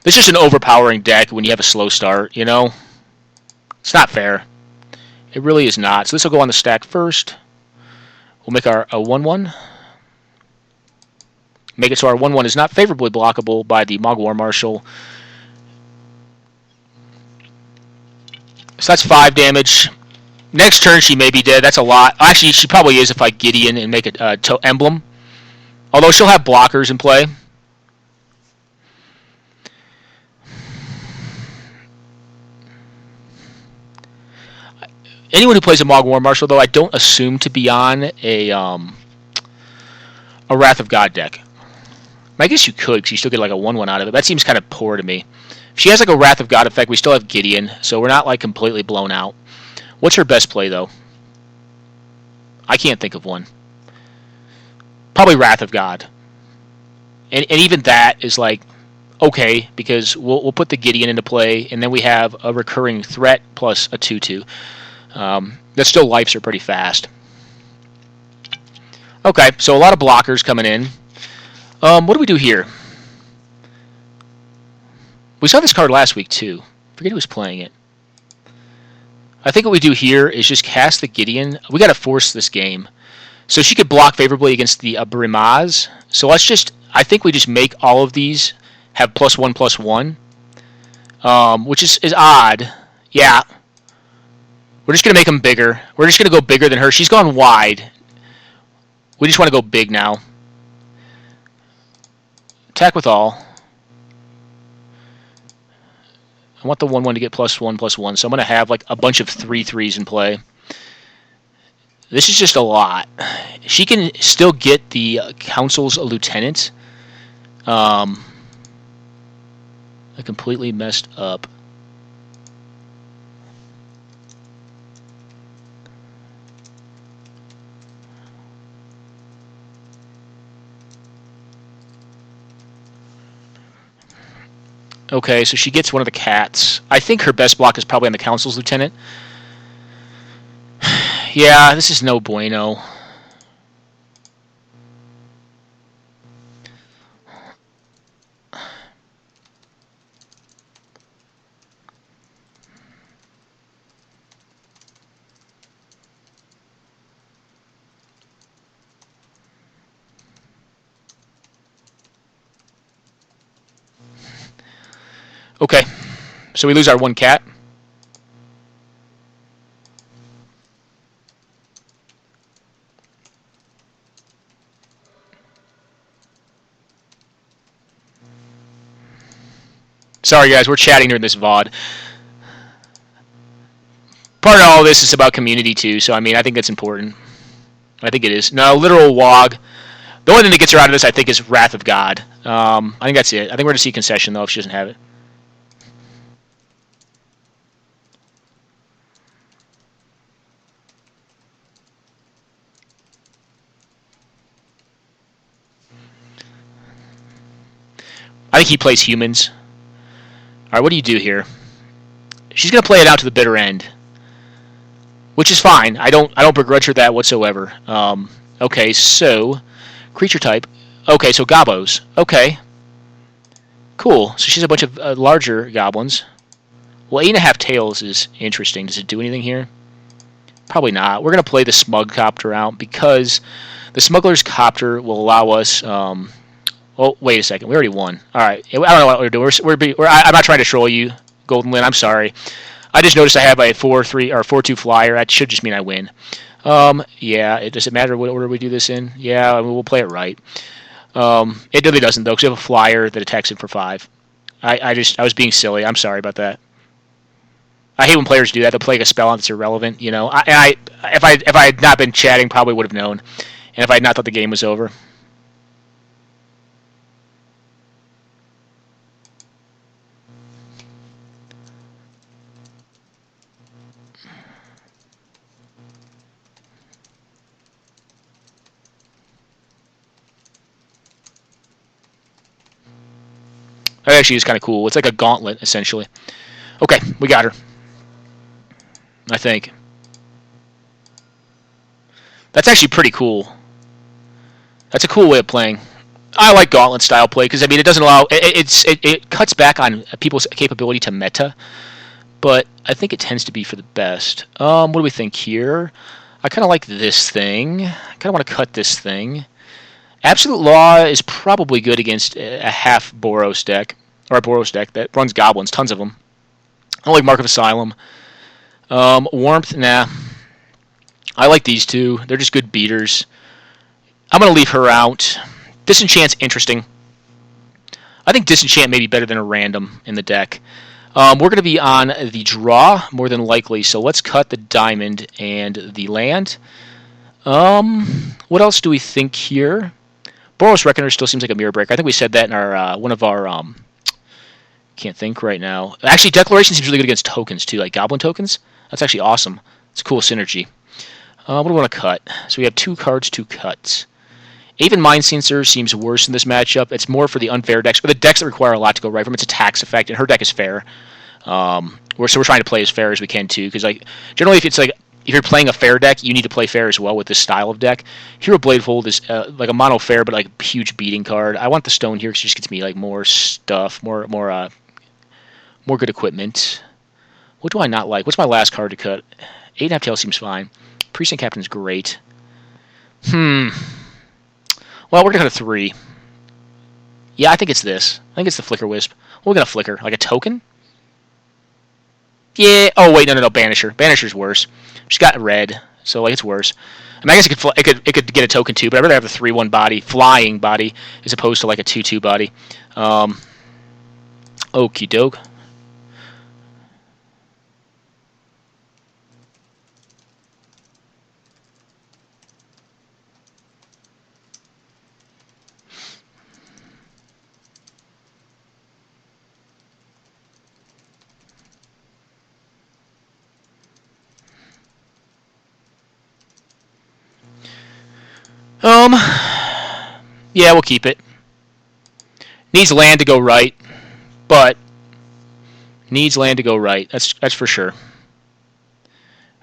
It's just an overpowering deck when you have a slow start, you know? It's not fair. It really is not. So this will go on the stack first. We'll make our 1-1. Make it so our 1-1 is not favorably blockable by the Mogg War Marshal. So that's 5 damage. Next turn she may be dead. That's a lot. Actually, she probably is if I Gideon and make it Emblem. Although she'll have blockers in play. Anyone who plays a Mog War Marshal, though, I don't assume to be on a Wrath of God deck. I guess you could, because you still get like a 1/1 out of it. That seems kind of poor to me. If she has like a Wrath of God effect, we still have Gideon, so we're not like completely blown out. What's her best play, though? I can't think of one. Probably Wrath of God. And even that is like, okay, because we'll put the Gideon into play, and then we have a recurring threat plus a 2/2. That still lifes are pretty fast. Okay, so a lot of blockers coming in. What do we do here? We saw this card last week, too. I forget who was playing it. I think what we do here is just cast the Gideon. We got to force this game. So she could block favorably against the Brimaz. So let's just... I think we just make all of these have +1/+1. Which is odd. Yeah. We're just going to make them bigger. We're just going to go bigger than her. She's gone wide. We just want to go big now. Attack with all. I want the 1/1 to get +1/+1, so I'm going to have like a bunch of 3/3s in play. This is just a lot. She can still get the Council's Lieutenant. I completely messed up. Okay, so she gets one of the cats. I think her best block is probably on the Council's Lieutenant. Yeah, this is no bueno. Okay, so we lose our one cat. Sorry, guys, we're chatting during this VOD. Part of all this is about community, too, so, I mean, I think that's important. I think it is. No, literal WOG. The only thing that gets her out of this, I think, is Wrath of God. I think that's it. I think we're going to see concession, though, if she doesn't have it. I think he plays humans. All right, what do you do here? She's going to play it out to the bitter end, which is fine. I don't begrudge her that whatsoever. Okay, so creature type. Okay, so gobos. Okay, cool. So she has a bunch of larger goblins. Well, 8.5 tails is interesting. Does it do anything here? Probably not. We're going to play the Smug Copter out because the Smuggler's Copter will allow us... oh, wait a second. We already won. All right. I don't know what we're doing. I'm not trying to troll you, Golden Lynn. I'm sorry. I just noticed I have a 4-3 or 4-2 flyer. That should just mean I win. Yeah. Does it matter what order we do this in? Yeah, I mean, we'll play it right. It really doesn't, though, because we have a flyer that attacks him for 5. I was being silly. I'm sorry about that. I hate when players do that. They'll play a spell that's irrelevant, you know. If I had not been chatting, probably would have known. And if I had not thought the game was over. That actually is kind of cool. It's like a gauntlet, essentially. Okay, we got her. I think. That's actually pretty cool. That's a cool way of playing. I like gauntlet style play because I mean it doesn't allow it cuts back on people's capability to meta, but I think it tends to be for the best. What do we think here? I kind of like this thing. I kind of want to cut this thing. Absolute Law is probably good against a half Boros deck or a Boros deck that runs goblins, tons of them. I don't like Mark of Asylum. Warmth, nah. I like these two. They're just good beaters. I'm going to leave her out. Disenchant's interesting. I think Disenchant may be better than a random in the deck. We're going to be on the draw, more than likely, so let's cut the diamond and the land. What else do we think here? Boros Reckoner still seems like a mirror breaker. I think we said that in our one of our can't think right now. Actually, Declaration seems really good against tokens too, like Goblin tokens. That's actually awesome. It's a cool synergy. What do we want to cut? So we have 2 cards to cut. Even Mind Sensor seems worse in this matchup. It's more for the unfair decks, or the decks that require a lot to go right from. It's a tax effect, and her deck is fair. So we're trying to play as fair as we can too, because like generally if you're playing a fair deck, you need to play fair as well with this style of deck. Hero Bladefold is like a mono fair, but like a huge beating card. I want the stone here because it just gets me like more stuff, more good equipment. What do I not like? What's my last card to cut? 8.5 tail seems fine. Precinct Captain's great. Well, we're gonna cut a 3. Yeah, I think it's this. I think it's the Flicker Wisp. We're gonna flicker like a token. Yeah. Oh wait, no. Banisher. Banisher's worse. She's got red, so like it's worse. I mean, I guess it could get a token too, but I'd rather have the 3/1 body, flying body, as opposed to like a 2/2 body. Okie doke. Yeah, we'll keep it. Needs land to go right, but needs land to go right. That's for sure.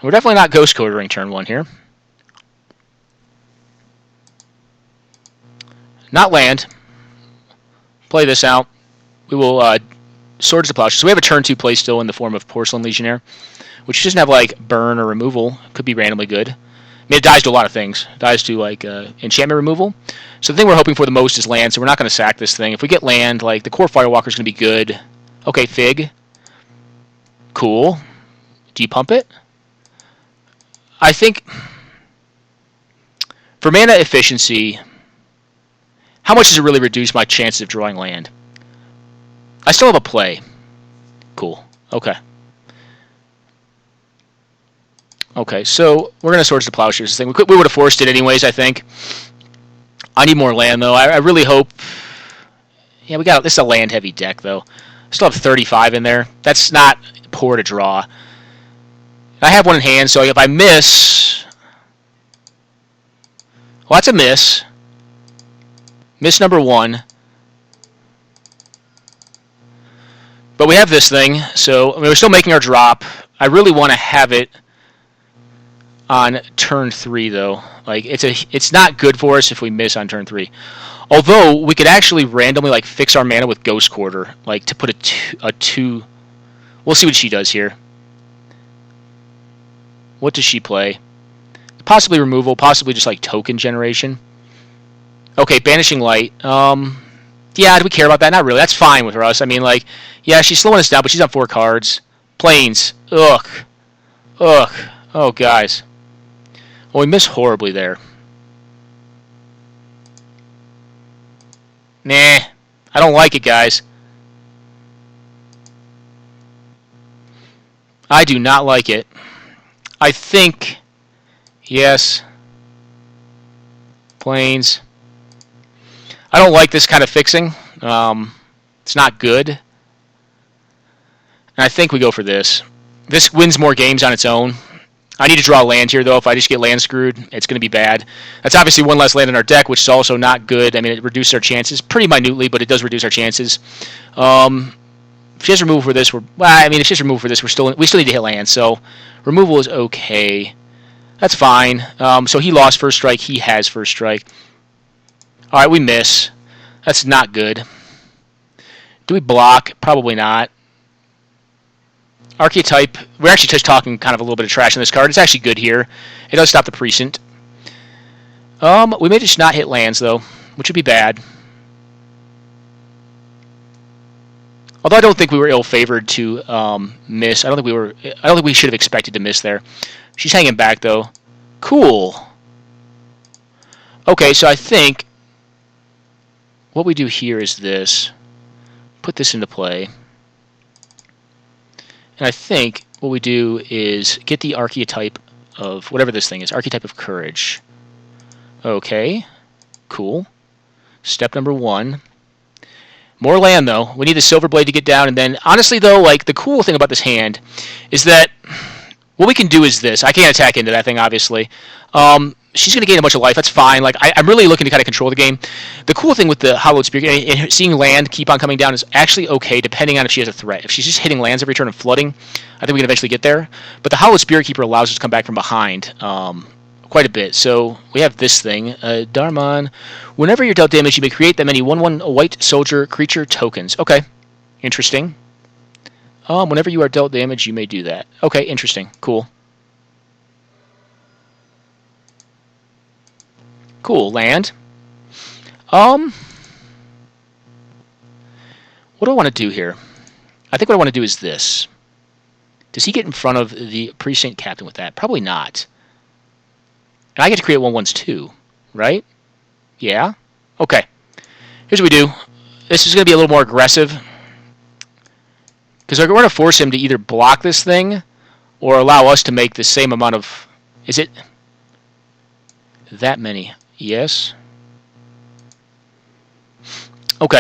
We're definitely not ghost quartering turn 1 here. Not land. Play this out. We will Swords to Plowshare. So we have a turn 2 play still in the form of Porcelain Legionnaire, which doesn't have like burn or removal. Could be randomly good. I mean, it dies to a lot of things. It dies to like enchantment removal. So the thing we're hoping for the most is land. So we're not going to sack this thing. If we get land, like the Core Firewalker is going to be good. Okay, Fig. Cool. Do you pump it? I think for mana efficiency, how much does it really reduce my chances of drawing land? I still have a play. Cool. Okay. Okay, so we're going to Swords to Plowshares this thing. We would have forced it anyways, I think. I need more land, though. I really hope... Yeah, this is a land-heavy deck, though. I still have 35 in there. That's not poor to draw. I have one in hand, so if I miss... Well, that's a miss. Miss number 1. But we have this thing, so I mean, we're still making our drop. I really want to have it on turn 3, though. Like it's not good for us if we miss on turn 3. Although we could actually randomly like fix our mana with Ghost Quarter, like to put a 2. We'll see what she does here. What does she play? Possibly removal, possibly just like token generation. Okay, Banishing Light. Yeah, do we care about that? Not really. That's fine with us. I mean, like, yeah, she's slowing us down, but she's on 4 cards. Plains. Ugh. Oh, guys. Well, we missed horribly there. Nah. I don't like it, guys. I do not like it. I think... Yes. Plains. I don't like this kind of fixing. It's not good. And I think we go for this. This wins more games on its own. I need to draw land here, though. If I just get land screwed, it's going to be bad. That's obviously one less land in our deck, which is also not good. I mean, it reduces our chances pretty minutely, but it does reduce our chances. If she has removal for this, if she has removal for this, we still need to hit land. So removal is okay. That's fine. So he lost first strike. He has first strike. All right, we miss. That's not good. Do we block? Probably not. Archetype. We're actually just talking kind of a little bit of trash on this card. It's actually good here. It does stop the Precinct. We may just not hit lands, though, which would be bad. Although I don't think we were ill-favored to miss. I don't think we should have expected to miss there. She's hanging back, though. Cool. Okay, so I think what we do here is this. Put this into play. And I think what we do is get the archetype of whatever this thing is. Archetype of courage. Okay. Cool. Step number 1. More land, though. We need the silver blade to get down. And then, honestly, though, like, the cool thing about this hand is that what we can do is this. I can't attack into that thing, obviously. She's going to gain a bunch of life. That's fine. Like, I'm really looking to kind of control the game. The cool thing with the Hollowed Spear and seeing land keep on coming down is actually okay, depending on if she has a threat. If she's just hitting lands every turn and flooding, I think we can eventually get there. But the Hollowed Spear Keeper allows us to come back from behind quite a bit. So we have this thing. Darman. Whenever you're dealt damage, you may create that many 1/1 white soldier creature tokens. Okay. Interesting. Whenever you are dealt damage, you may do that. Okay, interesting. Cool. Cool. Land. What do I want to do here? I think what I want to do is this. Does he get in front of the precinct captain with that? Probably not. And I get to create 1/1s too, right? Yeah? Okay. Here's what we do. This is going to be a little more aggressive. Because we're going to force him to either block this thing or allow us to make the same amount of... Is it that many? Yes. Okay.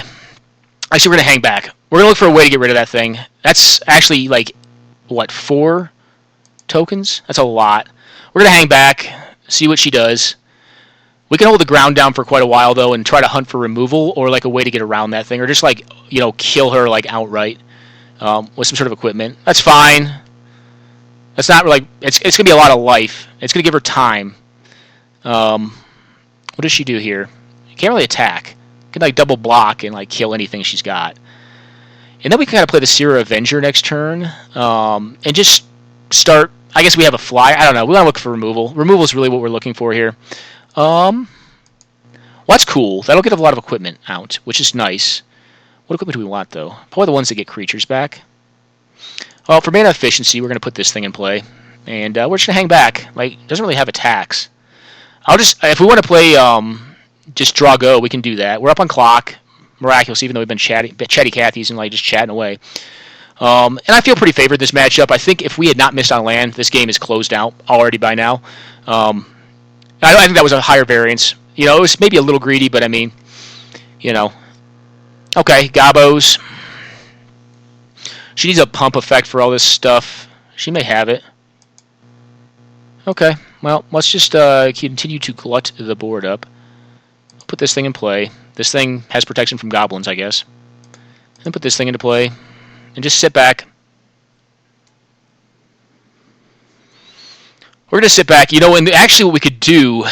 Actually, we're going to hang back. We're going to look for a way to get rid of that thing. That's actually, like, what, 4 tokens? That's a lot. We're going to hang back, see what she does. We can hold the ground down for quite a while, though, and try to hunt for removal or, like, a way to get around that thing. Or just, like, you know, kill her, like, outright with some sort of equipment. That's fine. That's not, like, it's going to be a lot of life. It's going to give her time. What does she do here? She can't really attack. Can like double block and like kill anything she's got. And then we can kind of play the Seer Avenger next turn, and just start. I guess we have a fly. I don't know. We want to look for removal. Removal is really what we're looking for here. Well, that's cool. That'll get a lot of equipment out, which is nice. What equipment do we want though? Probably the ones that get creatures back. Well, for mana efficiency, we're going to put this thing in play, and we're just going to hang back. Like, it doesn't really have attacks. I'll just, if we want to play just draw go, we can do that. We're up on clock, miraculous, even though we've been chatty Cathy's and like just chatting away. And I feel pretty favored this matchup. I think if we had not missed on land, this game is closed out already by now. I think that was a higher variance. You know, it was maybe a little greedy, but I mean, you know. Okay, Gabos. She needs a pump effect for all this stuff. She may have it. Okay, well, let's just continue to glut the board up. Put this thing in play. This thing has protection from goblins, I guess. And put this thing into play. And just sit back. We're going to sit back. You know, and actually what we could do...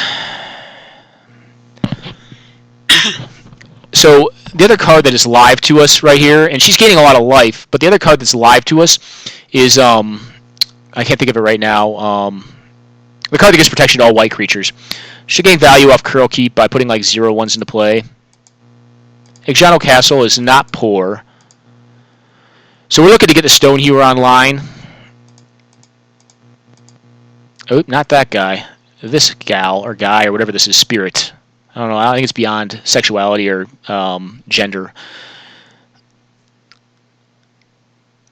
So, the other card that is live to us right here, and she's gaining a lot of life, but the other card that's live to us is, I can't think of it right now, the card that gives protection to all white creatures. Should gain value off Curl Keep by putting like 0/1s into play. Exano Castle is not poor. So we're looking to get the Stone Hewer online. Oh, not that guy. This gal or guy or whatever this is, Spirit. I don't know. I think it's beyond sexuality or gender.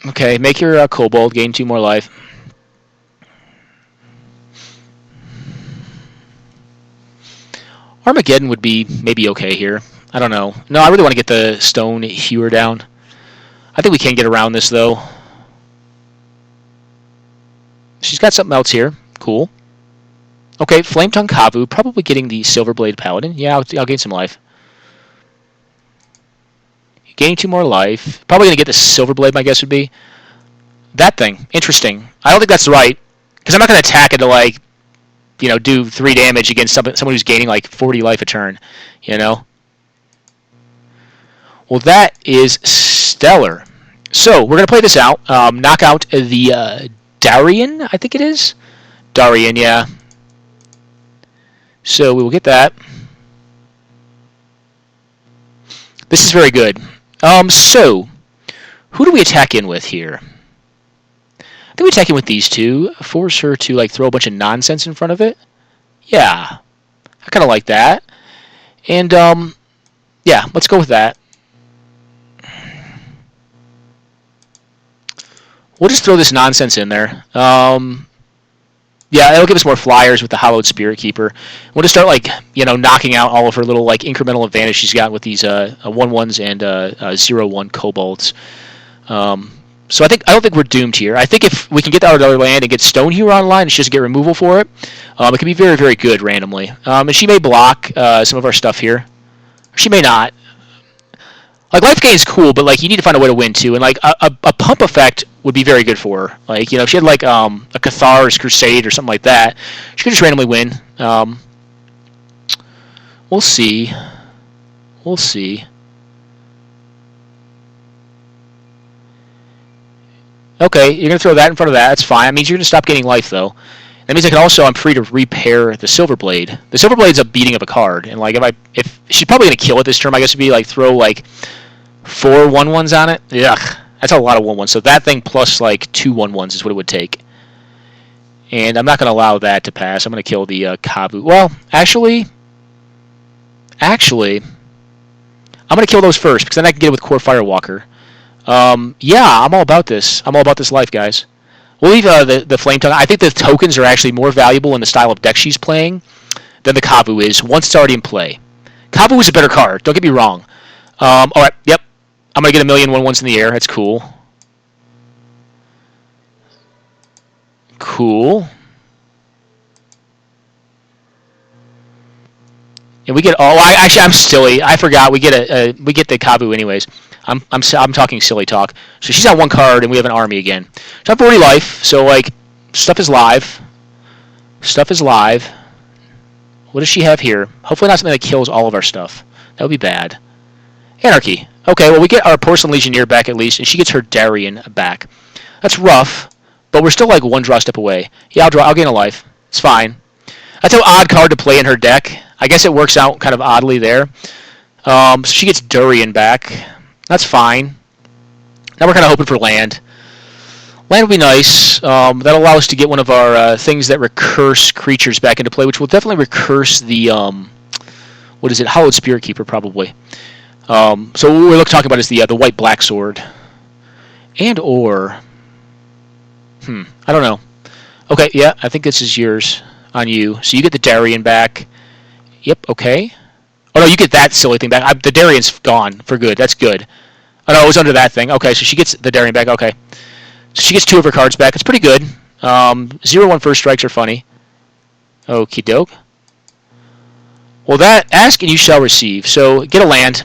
Okay, make your Kobold gain 2 more life. Armageddon would be maybe okay here. I don't know. No, I really want to get the Stone Hewer down. I think we can get around this, though. She's got something else here. Cool. Okay, Flame Tongue Kavu, probably getting the Silverblade Paladin. Yeah, I'll gain some life. Gaining 2 more life. Probably going to get the Silverblade, my guess would be. That thing. Interesting. I don't think that's right. Because I'm not going to attack it to, like, you know, do 3 damage against someone who's gaining, like, 40 life a turn. You know? Well, that is stellar. So, we're going to play this out. Knock out the Darian, I think it is. Darian, yeah. So, we will get that. This is very good. So, who do we attack in with here? I think we attack in with these two. Force her to, like, throw a bunch of nonsense in front of it. Yeah. I kind of like that. And, yeah, let's go with that. We'll just throw this nonsense in there. Yeah, it'll give us more flyers with the Hallowed Spirit Keeper. We'll just start, like, knocking out all of her little, like, incremental advantage she's got with these 1/1s and 0/1 kobolds. So I don't think we're doomed here. I think if we can get out of another land and get Stone here online, and she doesn't get removal for it, it can be very, very good randomly. And she may block some of our stuff here. She may not. Like, life gain is cool, but, like, you need to find a way to win, too. And, like, a pump effect would be very good for her. Like, if she had, like, a Cathar's Crusade or something like that, she could just randomly win. We'll see. We'll see. Okay, you're going to throw that in front of that. That's fine. That means you're going to stop getting life, though. That means I'm free to repair the Silverblade. The Silverblade's a beating of a card. And, like, if she's probably going to kill it this turn, I guess it'd be, like, throw, like, 4 1/1s on it. Yuck. That's a lot of 1/1s. So that thing plus, like, 2 1/1s is what it would take. And I'm not going to allow that to pass. I'm going to kill the Kavu. Well, actually, I'm going to kill those first, because then I can get it with Core Firewalker. Yeah, I'm all about this. I'm all about this life, guys. We'll leave the Flame Tongue. I think the tokens are actually more valuable in the style of deck she's playing than the Kavu is once it's already in play. Kavu is a better card. Don't get me wrong. All right, yep. I'm going to get a million 1/1s in the air. That's cool. Cool. And we get I'm silly. I forgot we get the Kavu anyways. I'm talking silly talk. So she's on 1 card and we have an army again. So I have 40 life. So, like, stuff is live. Stuff is live. What does she have here? Hopefully not something that kills all of our stuff. That would be bad. Anarchy. Okay, well, we get our Porcelain Legionnaire back at least, and she gets her Darien back. That's rough, but we're still, like, 1 draw step away. Yeah, I'll gain a life. It's fine. That's an odd card to play in her deck. I guess it works out kind of oddly there. So she gets Durian back. That's fine. Now we're kind of hoping for land. Land would be nice. That'll allow us to get one of our things that recurse creatures back into play, which will definitely recurse the, Hallowed Spirit Keeper, probably. So what we're talking about is the white black sword. I don't know. Okay, yeah, I think this is yours on you. So you get the Darien back. Yep, okay. Oh, no, you get that silly thing back. The Darien's gone for good. That's good. Oh, no, it was under that thing. Okay, so she gets the Darien back. Okay. So she gets 2 of her cards back. It's pretty good. 0/1 first strikes are funny. Okie doke. Well, that ask and you shall receive. So get a land.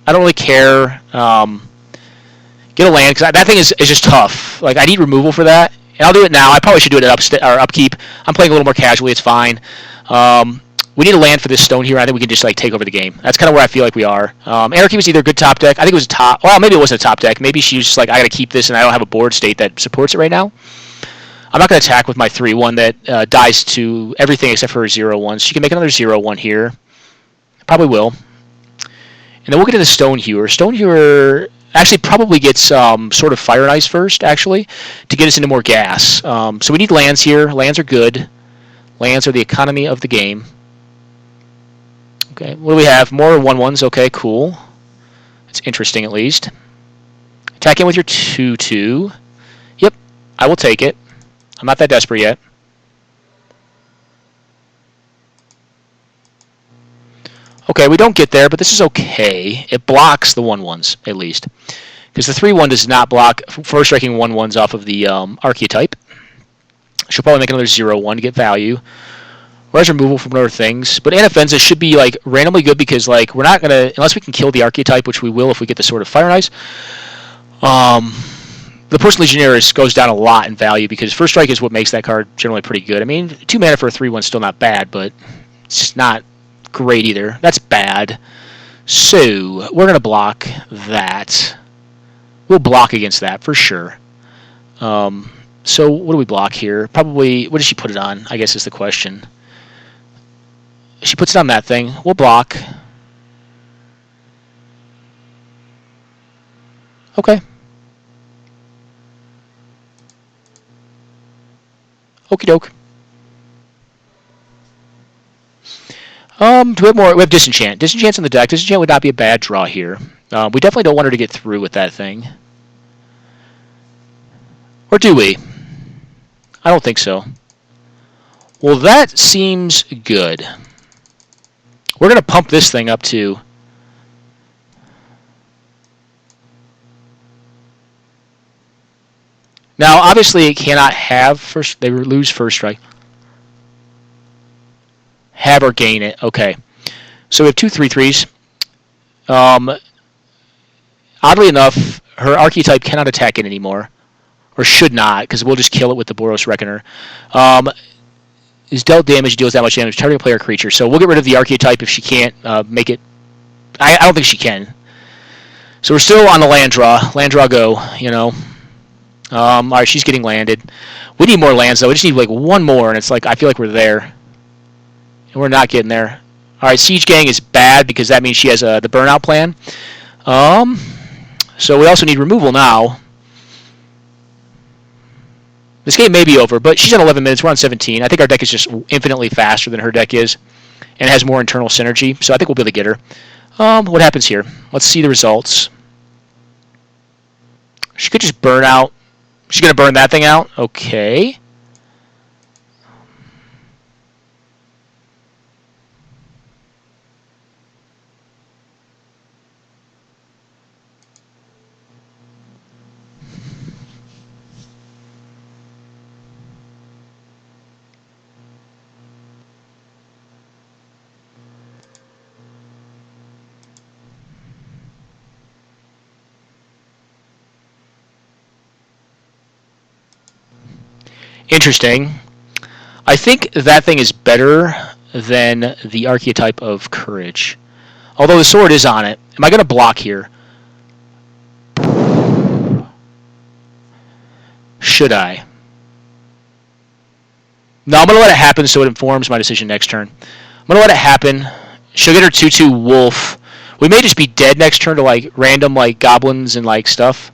I don't really care. Get a land, because that thing is just tough. Like, I need removal for that. And I'll do it now. I probably should do it at upkeep. I'm playing a little more casually. It's fine. We need a land for this stone here. I think we can just, like, take over the game. That's kind of where I feel like we are. Anarchy was either a good top deck. I think it was a top. Well, maybe it wasn't a top deck. Maybe she was just like, I got to keep this, and I don't have a board state that supports it right now. I'm not going to attack with my 3/1 that dies to everything except for her 0/1. She can make another 0/1 here. Probably will. And then we'll get to the Stone Hewer. Stone Hewer actually probably gets sort of Fire and Ice first, actually, to get us into more gas. So we need lands here. Lands are good. Lands are the economy of the game. Okay, what do we have? More 1/1s. Okay, cool. It's interesting, at least. Attack in with your 2/2. Yep, I will take it. I'm not that desperate yet. Okay, we don't get there, but this is okay. It blocks the 1/1s, at least. Because the 3/1 does not block first striking 1/1s off of the archetype. She'll probably make another 0/1 to get value. Res removal from other things. But Anafenza should be, like, randomly good because, like, we're not going to, unless we can kill the archetype, which we will if we get the Sword of Fire and Ice. The Porcelain Legionnaire goes down a lot in value because First Strike is what makes that card generally pretty good. I mean, 2 mana for a 3/1 is still not bad, but it's just not great either. That's bad. So, we're going to block that. We'll block against that for sure. So, what do we block here? Probably, what does she put it on? I guess is the question. She puts it on that thing. We'll block. Okay. Okie doke. Do we have more? We have Disenchant. Disenchant's in the deck. Disenchant would not be a bad draw here. We definitely don't want her to get through with that thing. Or do we? I don't think so. Well, that seems good. We're going to pump this thing up too. Now, obviously, it cannot have first. They lose first strike. Have or gain it. Okay. So we have 2 3/3s. Oddly enough, her archetype cannot attack it anymore. Or should not, because we'll just kill it with the Boros Reckoner. Is dealt damage, deals that much damage, target player creature. So we'll get rid of the archetype if she can't make it. I don't think she can. So we're still on the land draw. Land draw go, you know. Alright, she's getting landed. We need more lands, though. We just need like one more, and it's like, I feel like we're there. And we're not getting there. Alright, Siege Gang is bad, because that means she has the burnout plan. So we also need removal now. This game may be over, but she's at 11 minutes. We're on 17. I think our deck is just infinitely faster than her deck is, and has more internal synergy. So I think we'll be able to get her. What happens here? Let's see the results. She could just burn out. She's going to burn that thing out? Okay. Interesting. I think that thing is better than the archetype of courage. Although the sword is on it. Am I going to block here? Should I? No, I'm going to let it happen so it informs my decision next turn. I'm going to let it happen. She'll get her 2/2 wolf. We may just be dead next turn to like random like goblins and like stuff.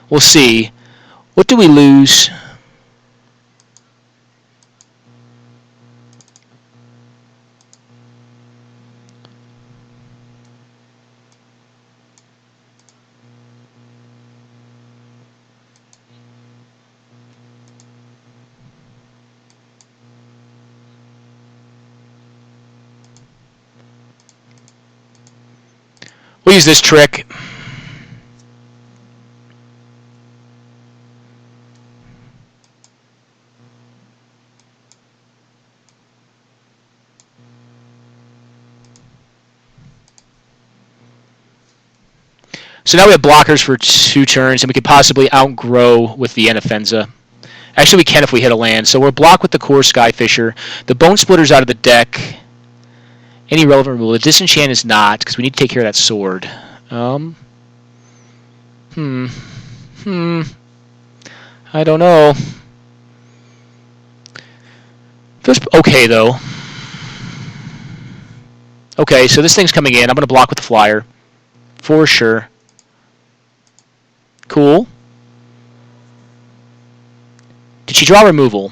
We'll see. What do we lose? We'll use this trick. So now we have blockers for 2 turns, and we could possibly outgrow with the Anafenza. Actually, we can if we hit a land. So we're blocked with the core Skyfisher. The Bone Splitter's out of the deck. Any relevant rule. The Disenchant is not, because we need to take care of that sword. I don't know. Feels okay, though. Okay, so this thing's coming in. I'm going to block with the flyer. For sure. Cool. Did she draw removal?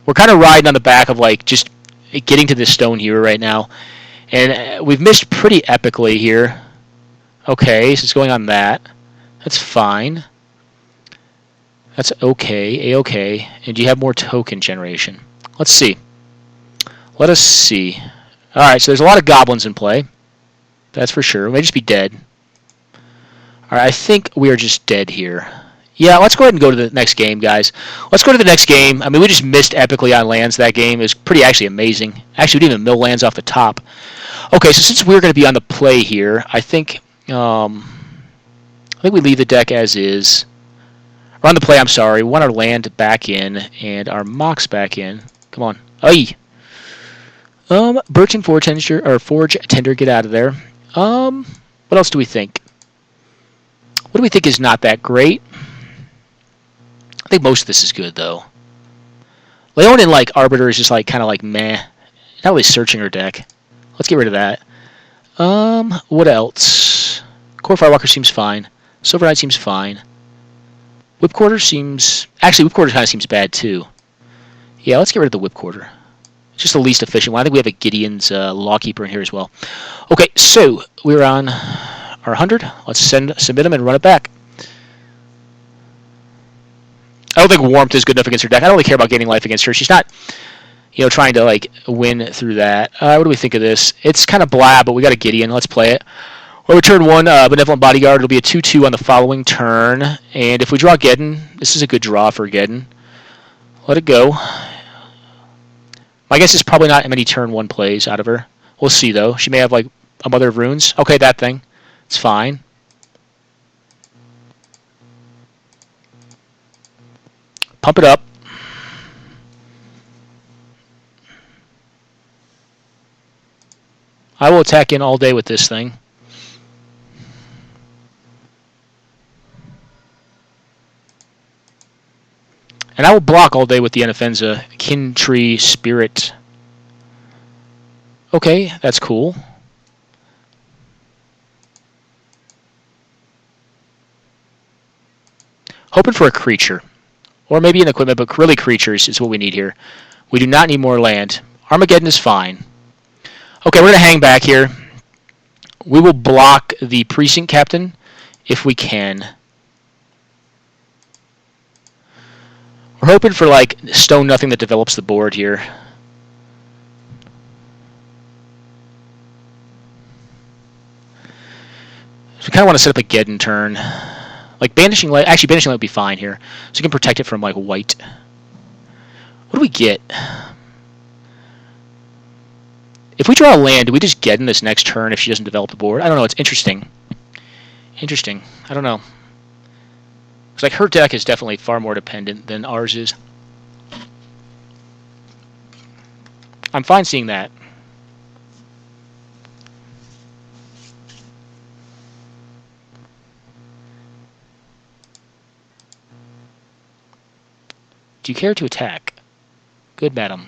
We're kind of riding on the back of, like, just getting to this stone here right now. And we've missed pretty epically here. Okay, so it's going on that. That's fine. That's okay, A-okay. And do you have more token generation? Let's see. Let us see. Alright, so there's a lot of goblins in play. That's for sure. We may just be dead. Alright, I think we are just dead here. Yeah, let's go ahead and go to the next game, guys. Let's go to the next game. I mean, we just missed epically on lands that game. It was pretty actually amazing. Actually, we didn't even mill lands off the top. Okay, so since we're going to be on the play here, I think we leave the deck as is. Or on the play, I'm sorry. We want our land back in and our mocks back in. Come on. Aye. Birch and Forge Tender, get out of there. What else do we think? What do we think is not that great? I think most of this is good, though. Leonin, like, Arbiter is just, like, kind of like, meh. Not really searching her deck. Let's get rid of that. What else? Core Firewalker seems fine. Silver Knight seems fine. Whip Quarter seems... Actually, Whip Quarter kind of seems bad, too. Yeah, let's get rid of the Whip Quarter. It's just the least efficient one. I think we have a Gideon's Lawkeeper in here as well. Okay, so we're on our 100. Let's submit them and run it back. I don't think Warmth is good enough against her deck. I don't really care about gaining life against her. She's not, trying to like win through that. What do we think of this? It's kind of blah, but we got a Gideon. Let's play it. Or we turn 1 Benevolent Bodyguard. It'll be a 2/2 on the following turn. And if we draw Geddon, this is a good draw for Geddon. Let it go. My guess is probably not many turn 1 plays out of her. We'll see, though. She may have, like, a Mother of Runes. Okay, that thing. It's fine. Pump it up. I will attack in all day with this thing. And I will block all day with the Anafenza. Kin Tree Spirit. Okay, that's cool. Hoping for a creature. Or maybe an equipment, but really creatures is what we need here. We do not need more land. Armageddon is fine. Okay, we're going to hang back here. We will block the Precinct Captain if we can. We're hoping for, like, stone nothing that develops the board here. So we kind of want to set up a Geddon turn. Like, Banishing Light... Actually, Banishing Light would be fine here. So we can protect it from, like, white. What do we get? If we draw a land, do we just Geddon this next turn if she doesn't develop the board? I don't know. It's interesting. Interesting. I don't know. It's like her deck is definitely far more dependent than ours is. I'm fine seeing that. Do you care to attack? Good, madam.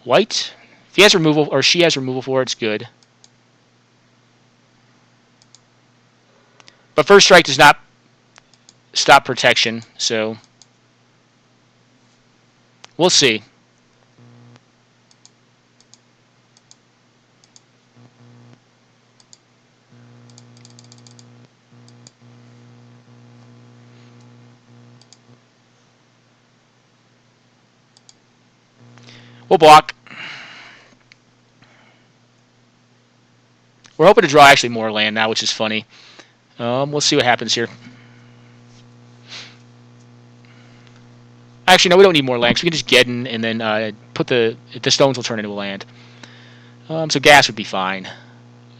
White. If he has removal, or she has removal for it, it's good. But First Strike does not stop protection, so we'll see. We'll block. We're hoping to draw actually more land now, which is funny. We'll see what happens here. Actually, no, we don't need more land. So we can just Geddon and then put the stones will turn into a land. So gas would be fine.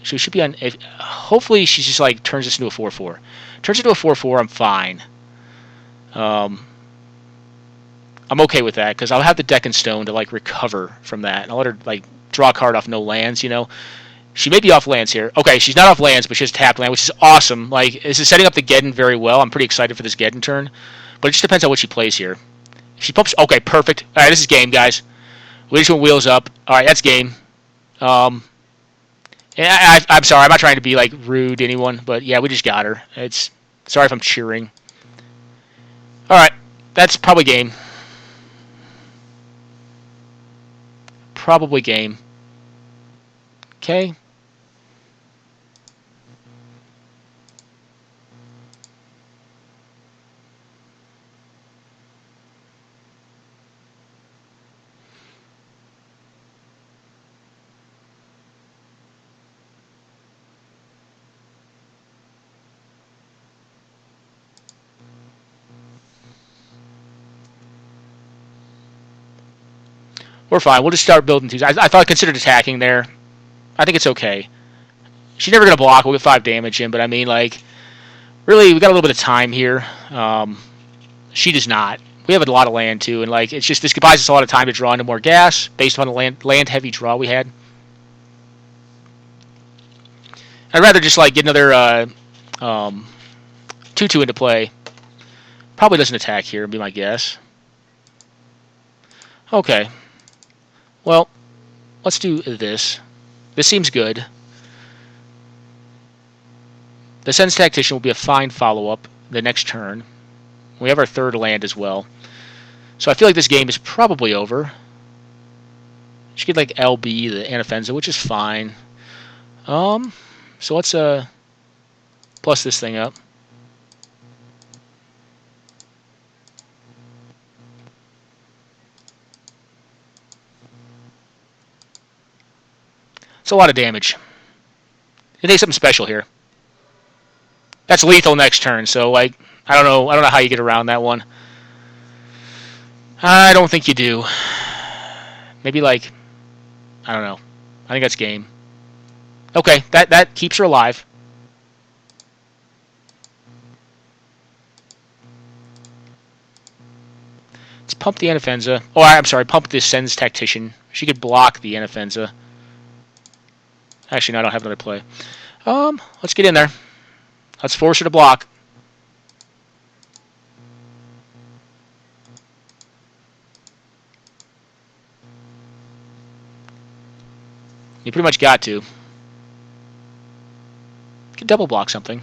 So we should be on. Hopefully, she just like turns this into a 4/4. Turns into a 4/4. I'm fine. I'm okay with that because I'll have the deck and stone to like recover from that. And I'll let her like draw a card off no lands. She may be off lands here. Okay, she's not off lands, but she has tapped land, which is awesome. Like, this is setting up the Geddon very well. I'm pretty excited for this Geddon turn, but it just depends on what she plays here. If she pumps, okay, perfect. All right, this is game, guys. We just went wheels up. All right, that's game. I'm sorry, I'm not trying to be like rude to anyone, but yeah, we just got her. Sorry if I'm cheering. All right, that's probably game. Probably game. Okay. We're fine. We'll just start building these. I thought I considered attacking there. I think it's okay. She's never going to block. We'll get 5 damage in, but I mean, like, really, we got a little bit of time here. She does not. We have a lot of land, too, and, like, it's just, this buys us a lot of time to draw into more gas based on the land-heavy draw we had. I'd rather just, like, get another 2/2 into play. Probably doesn't attack here, would be my guess. Okay. Well, let's do this. This seems good. The Sense Tactician will be a fine follow-up the next turn. We have our 3rd land as well. So I feel like this game is probably over. She could like LB the Anafenza, which is fine. So let's plus this thing up. It's a lot of damage. It takes something special here. That's lethal next turn, so like I don't know how you get around that one. I don't think you do. Maybe like I don't know. I think that's game. Okay, that keeps her alive. Let's pump the Anafenza. Oh, I'm sorry, pump the Sen's Tactician. She could block the Anafenza. Actually, no, I don't have another play. Let's get in there. Let's force her to block. You pretty much got to. You can double block something.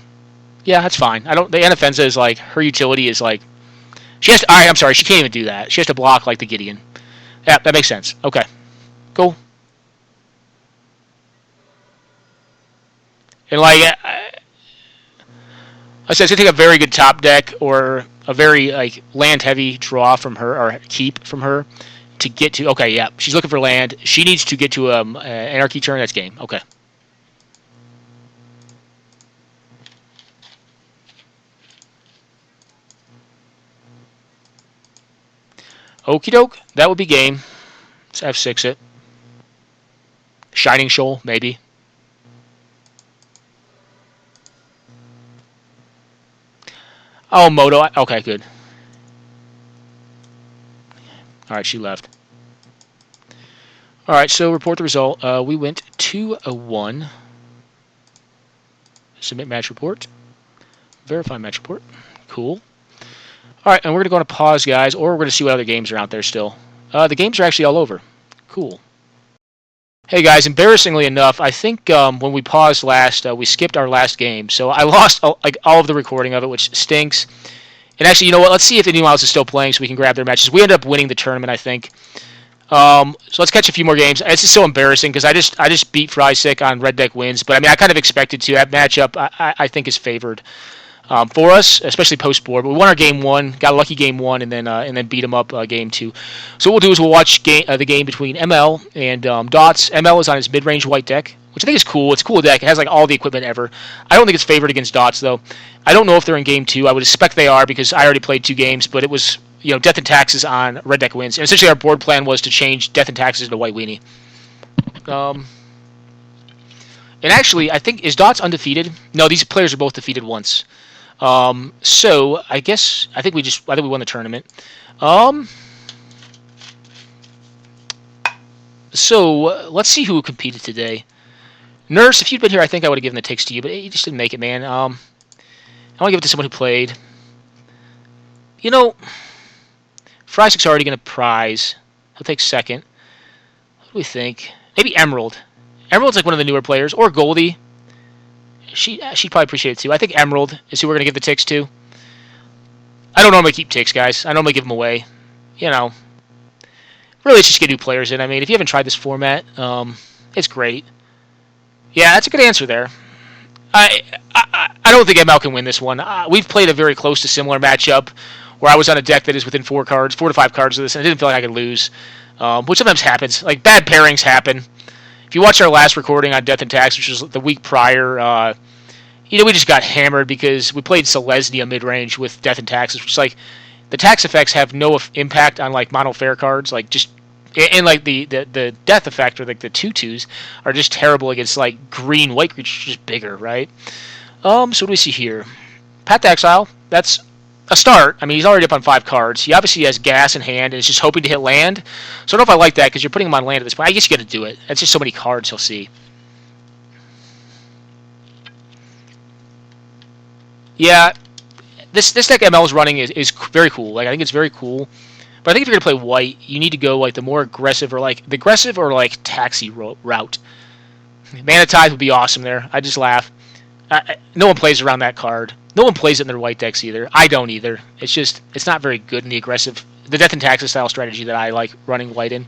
Yeah, that's fine. I don't. The Anafenza is like her utility is like she has to. All right, I'm sorry. She can't even do that. She has to block like the Gideon. Yeah, that makes sense. Okay, cool. And like I said, it's gonna take a very good top deck or a very like land heavy draw from her or keep from her to get to. Okay, yeah, she's looking for land. She needs to get to anarchy turn. That's game. Okay. Okie doke. That would be game. Let's F6 it. Shining Shoal, maybe. Oh, Moto. Okay, good. Alright, she left. Alright, so report the result. We went 2-1. Submit match report. Verify match report. Cool. Alright, and we're going to go on a pause, guys, or we're going to see what other games are out there still. The games are actually all over. Cool. Hey guys, embarrassingly enough, I think when we paused last, we skipped our last game, so I lost like all of the recording of it, which stinks. And actually, you know what? Let's see if anyone else is still playing, so we can grab their matches. We ended up winning the tournament, I think. So let's catch a few more games. It's just so embarrassing because I just beat Freysick on red deck wins, but I mean I kind of expected to. That matchup I think is favored for us, especially post board. But we won our game one, got a lucky game one, and then beat them up game two. So what we'll do is we'll watch the game between ML and Dots. ML is on his mid range white deck, which I think is cool. It's a cool deck. It has like all the equipment ever. I don't think it's favored against Dots though. I don't know if they're in game two. I would expect they are because I already played 2 games, but it was Death and Taxes on red deck wins. And essentially our board plan was to change Death and Taxes into White Weenie. And actually, I think is Dots undefeated? No, these players are both defeated once. So I think we won the tournament. So let's see who competed today. Nurse, if you'd been here, I think I would have given the takes to you, but you just didn't make it, man. I want to give it to someone who played. Freysick's already going to prize. He'll take second. What do we think? Maybe Emerald. Emerald's like one of the newer players, or Goldie. She'd probably appreciate it too. I think Emerald is who we're going to give the ticks to. I don't normally keep ticks, guys. I normally give them away. Really, it's just get new players in. I mean, if you haven't tried this format, it's great. Yeah, that's a good answer there. I don't think ML can win this one. We've played a very close to similar matchup where I was on a deck that is within 4 to 5 cards of this, and I didn't feel like I could lose, which sometimes happens. Like, bad pairings happen. If you watch our last recording on Death and Tax, which was the week prior, we just got hammered because we played Selesnya mid-range with Death and Taxes, which is like, the tax effects have no impact on like mono fair cards, like just, and like the death effect or like the 2/2s are just terrible against like green white creatures, just bigger, right? So what do we see here? Path to Exile, that's a start. I mean, he's already up on 5 cards. He obviously has gas in hand and is just hoping to hit land. So I don't know if I like that because you're putting him on land at this point. I guess you got to do it. That's just so many cards he'll see. Yeah, this deck ML is running is very cool. Like, I think it's very cool. But I think if you're going to play white, you need to go like the more aggressive or like the aggressive or like taxi route. Mana Tithe would be awesome there. I just laugh. No one plays around that card. No one plays it in their white decks either. I don't either. It's not very good in the aggressive the Death and Taxes style strategy that I like running white in.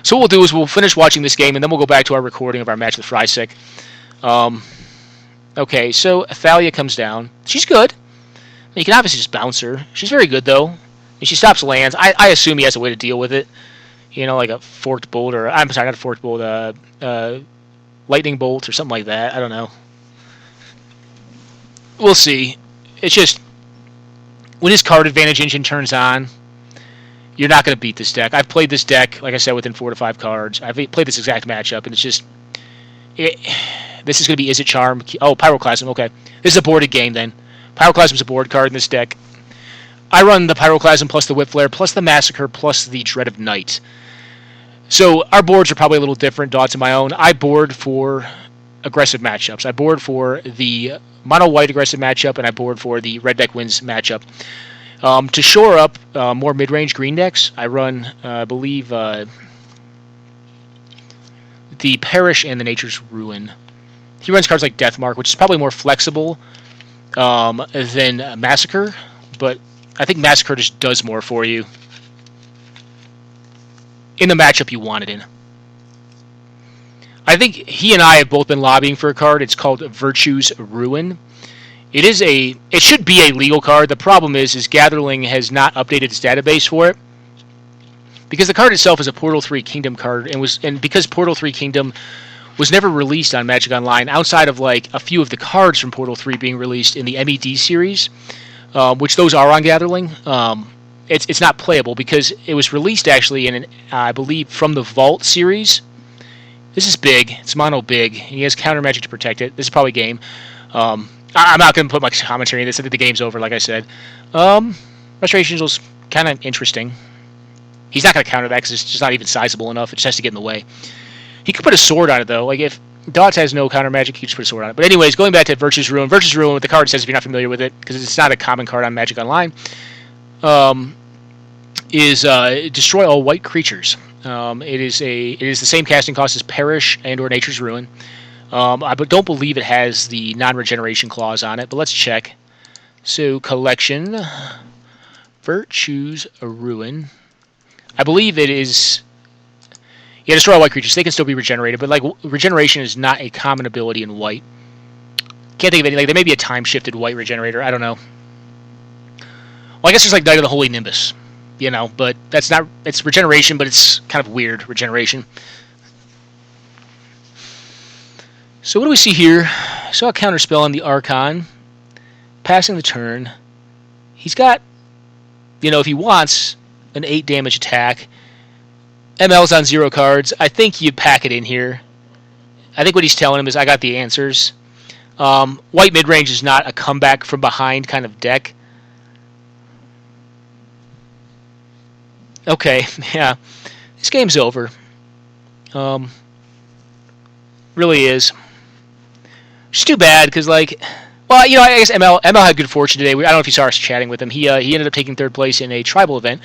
So what we'll do is we'll finish watching this game, and then we'll go back to our recording of our match with Frysik. Okay, so Athalia comes down. She's good. You can obviously just bounce her. She's very good, though. If she stops lands, I assume he has a way to deal with it. You know, like a forked bolt, or... I'm sorry, not a forked bolt. Lightning bolt or something like that. I don't know. We'll see. It's just... when his card advantage engine turns on, you're not going to beat this deck. I've played this deck, like I said, within 4 to 5 cards. I've played this exact matchup, and it's just... this is going to be Is It Charm? Oh, Pyroclasm, okay. This is a boarded game, then. Pyroclasm's a board card in this deck. I run the Pyroclasm plus the Whip Flare plus the Massacre plus the Dread of Night. So our boards are probably a little different, Dots and my own. I board for aggressive matchups. I board for the mono-white aggressive matchup, and I board for the red deck wins matchup. To shore up more mid-range green decks, I run, I believe, the Perish and the Nature's Ruin. He runs cards like Deathmark, which is probably more flexible than Massacre, but I think Massacre just does more for you in the matchup you want it in. I think he and I have both been lobbying for a card. It's called Virtue's Ruin. It should be a legal card. The problem is Gatherling has not updated its database for it, because the card itself is a Portal 3 Kingdom card, and because Portal 3 Kingdom was never released on Magic Online outside of like a few of the cards from Portal 3 being released in the MED series, which those are on Gatherling. It's not playable because it was released actually in I believe from the Vault series. This is big. It's mono big. He has counter magic to protect it. This is probably game. I'm not going to put much commentary in this. I think the game's over, like I said. Restoration was kind of interesting. He's not going to counter that because it's just not even sizable enough. It just has to get in the way. He could put a sword on it, though. Like, if Dots has no counter magic, he could just put a sword on it. But anyways, going back to Virtue's Ruin. Virtue's Ruin, what the card says, if you're not familiar with it, because it's not a common card on Magic Online, is destroy all white creatures. It is the same casting cost as Perish and or Nature's Ruin. I don't believe it has the non-regeneration clause on it, but let's check. So, collection, Virtue's Ruin. I believe it is... yeah, destroy all white creatures. They can still be regenerated, but like regeneration is not a common ability in white. Can't think of any. Like, there may be a time-shifted white regenerator. I don't know. Well, I guess there's like Knight of the Holy Nimbus, you know, but that's not... it's regeneration, but it's kind of weird regeneration. So what do we see here? Saw a counterspell on the Archon. Passing the turn. He's got, you know, if he wants an 8 damage attack. ML's on 0 cards. I think you pack it in here. I think what he's telling him is I got the answers. White midrange is not a comeback from behind kind of deck. Okay, yeah. This game's over. Really is. It's too bad, because, like... well, you know, I guess ML had good fortune today. I don't know if you saw us chatting with him. He ended up taking 3rd place in a tribal event,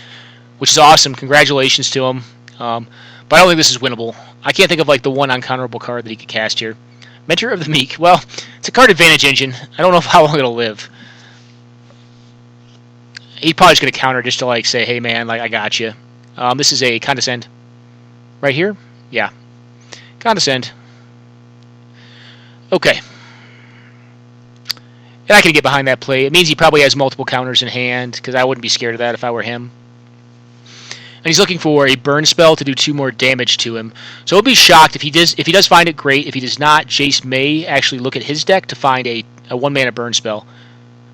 which is awesome. Congratulations to him. But I don't think this is winnable. I can't think of, like, the one uncounterable card that he could cast here. Mentor of the Meek. Well, it's a card advantage engine. I don't know how long it'll live. He's probably just going to counter just to, like, say, hey, man, like, I got you. This is a Condescend. Right here? Yeah. Condescend. Okay. And I can get behind that play. It means he probably has multiple counters in hand, because I wouldn't be scared of that if I were him. And he's looking for a burn spell to do 2 more damage to him. So I'll be shocked if he does find it, great. If he does not, Jace may actually look at his deck to find a 1-mana burn spell.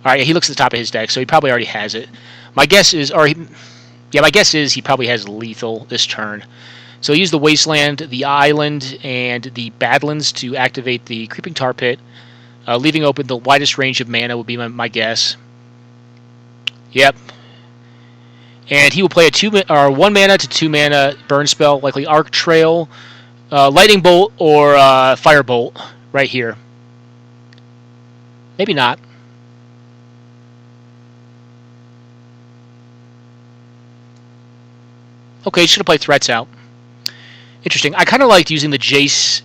All right, he looks at the top of his deck, so he probably already has it. My guess is, my guess is he probably has lethal this turn. So he'll use the Wasteland, the Island, and the Badlands to activate the Creeping Tar Pit. Leaving open the widest range of mana would be my guess. Yep. And he will play a 1 mana to 2 mana burn spell, likely Arc Trail, Lightning Bolt, or Fire Bolt right here. Maybe not. Okay, should have played Threats out. Interesting. I kind of liked using the Jace.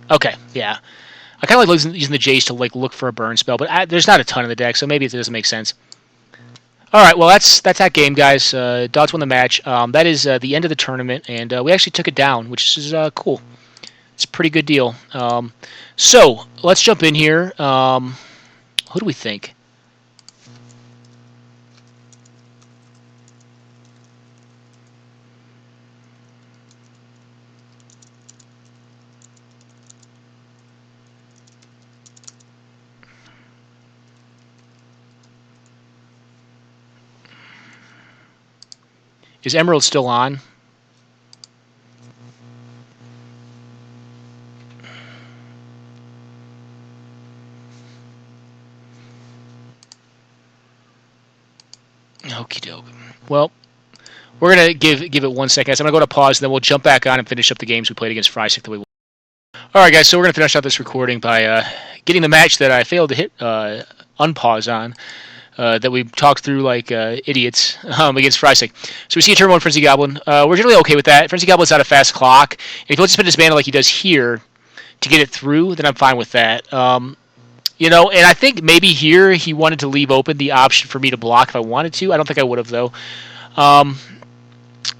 Okay, yeah. I kind of like using the Jace to like look for a burn spell, but there's not a ton in the deck, so maybe it doesn't make sense. All right, well that's that game, guys. Dogs won the match. That is the end of the tournament, and we actually took it down, which is cool. It's a pretty good deal. So let's jump in here. Who do we think? Is Emerald still on? Okie doke. Well, we're gonna give it 1 second. So I'm gonna go to pause, and then we'll jump back on and finish up the games we played against Frysik that we won. All right, guys. So we're gonna finish out this recording by getting the match that I failed to hit unpause on. That we talked through like idiots against Frysik. So we see a turn 1 Frenzy Goblin. We're generally okay with that. Frenzy Goblin's not a fast clock. And if he wants to spend his mana like he does here to get it through, then I'm fine with that. You know, and I think maybe here he wanted to leave open the option for me to block if I wanted to. I don't think I would have, though.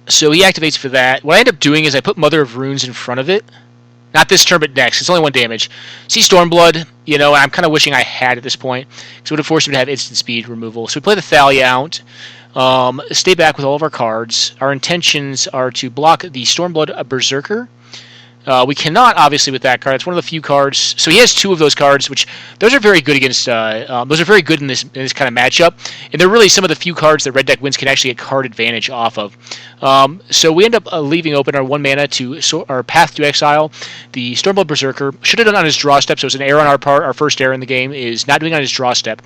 So he activates for that. What I end up doing is I put Mother of Runes in front of it. Not this turn, but next. It's only 1 damage. See Stormblood, you know, and I'm kind of wishing I had at this point, because it would have forced him to have instant speed removal. So we play the Thalia out, stay back with all of our cards. Our intentions are to block the Stormblood Berserker. We cannot, obviously, with that card. It's one of the few cards. So he has 2 of those cards, which those are very good against. Those are very good in this kind of matchup, and they're really some of the few cards that Red Deck wins can actually get card advantage off of. So we end up leaving open our 1 mana to our Path to Exile. The Stormblood Berserker should have done on his draw step. So it's an error on our part. Our first error in the game is not doing it on his draw step.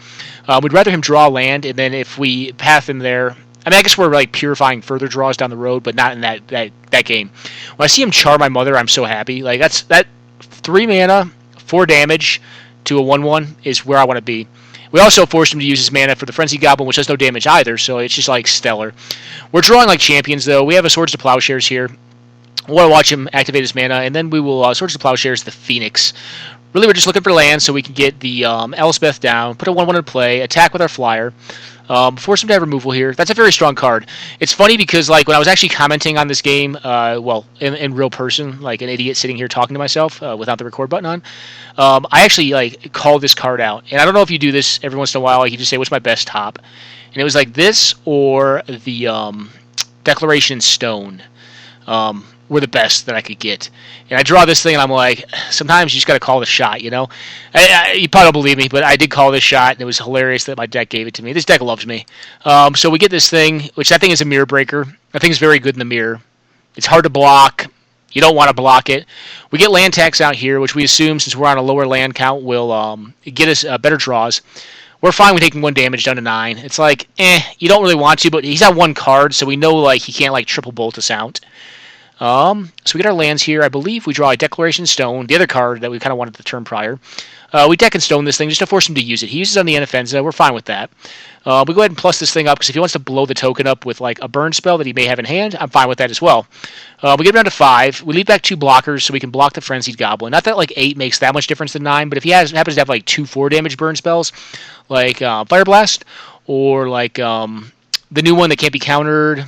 We'd rather him draw land, and then if we path him there. I mean, I guess we're like purifying further draws down the road, but not in that game. When I see him char my mother, I'm so happy. Like that 3 mana, 4 damage to a 1/1 is where I want to be. We also forced him to use his mana for the Frenzy Goblin, which does no damage either, so it's just like stellar. We're drawing like champions, though. We have a Swords to Plowshares here. We want to watch him activate his mana, and then we will Swords to Plowshares the Phoenix. Really, we're just looking for land so we can get the Elspeth down, put a 1/1 in play, attack with our flyer. Force him to have removal here. That's a very strong card. It's funny because like when I was actually commenting on this game, well, in real person, like an idiot sitting here talking to myself without the record button on, I actually like called this card out. And I don't know if you do this every once in a while. Like you just say, "What's my best top?" And it was like this or the Declaration Stone. Were the best that I could get. And I draw this thing, and I'm like, sometimes you just got to call the shot, you know? You probably don't believe me, but I did call this shot, and it was hilarious that my deck gave it to me. This deck loves me. So we get this thing, which I think is a mirror breaker. I think it's very good in the mirror. It's hard to block. You don't want to block it. We get land tax out here, which we assume, since we're on a lower land count, will get us better draws. We're fine with taking 1 damage down to 9. It's like, you don't really want to, but he's on 1 card, so we know like he can't like triple bolt us out. So we get our lands here. I believe we draw a Declaration Stone, the other card that we kind of wanted the turn prior. We deck and stone this thing just to force him to use it. He uses it on the Inoffensive. We're fine with that. We go ahead and plus this thing up because if he wants to blow the token up with like a burn spell that he may have in hand, I'm fine with that as well. We get down to 5. We leave back 2 blockers so we can block the Frenzied Goblin. Not that like 8 makes that much difference than 9, but if he happens to have like 2 4 damage burn spells, like Fire Blast or like the new one that can't be countered.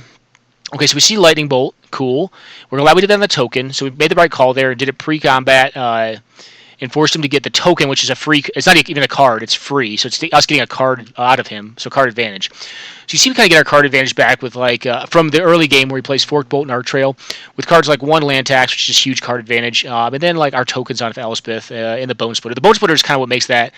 Okay, so we see Lightning Bolt. Cool. We're glad we did that on the token. So we made the right call there and did it pre-combat and forced him to get the token, which is a free. It's not even a card. It's free. So it's us getting a card out of him. So card advantage. So you see we kind of get our card advantage back with like from the early game where he plays Forked Bolt and Arc Trail with cards like 1 land tax, which is huge card advantage. And then like our tokens on Elspeth and the Bone Splitter. The Bone Splitter is kind of what makes that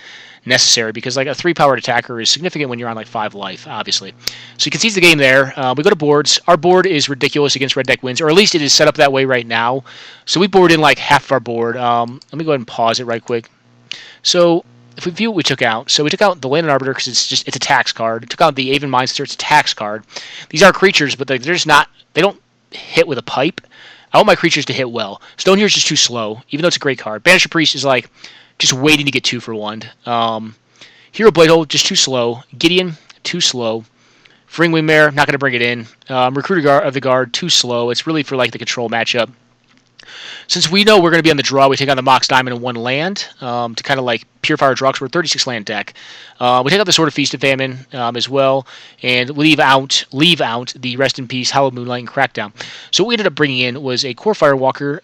necessary because like a 3-powered attacker is significant when you're on like 5 life, obviously. So you can see the game there. We go to boards. Our board is ridiculous against Red Deck wins, or at least it is set up that way right now. So we board in like half of our board. Let me go ahead and pause it right quick. So if we view what we took out, so we took out the Land and Arbiter because it's a tax card. We took out the Aven Mindster, it's a tax card. These are creatures, but they're just not. They don't hit with a pipe. I want my creatures to hit well. Stone here is just too slow, even though it's a great card. Banisher Priest is like just waiting to get 2 for 1. Hero Bladehold, just too slow. Gideon, too slow. Fring Wingmare, not going to bring it in. Recruiter of the Guard, too slow. It's really for like the control matchup. Since we know we're going to be on the draw, we take on the Mox Diamond and 1 land to kind of like purify our draw, because we're a 36 land deck. We take out the Sword of Feast and Famine as well, and leave out the Rest in Peace, Hallowed Moonlight, and Crackdown. So what we ended up bringing in was a Core Firewalker,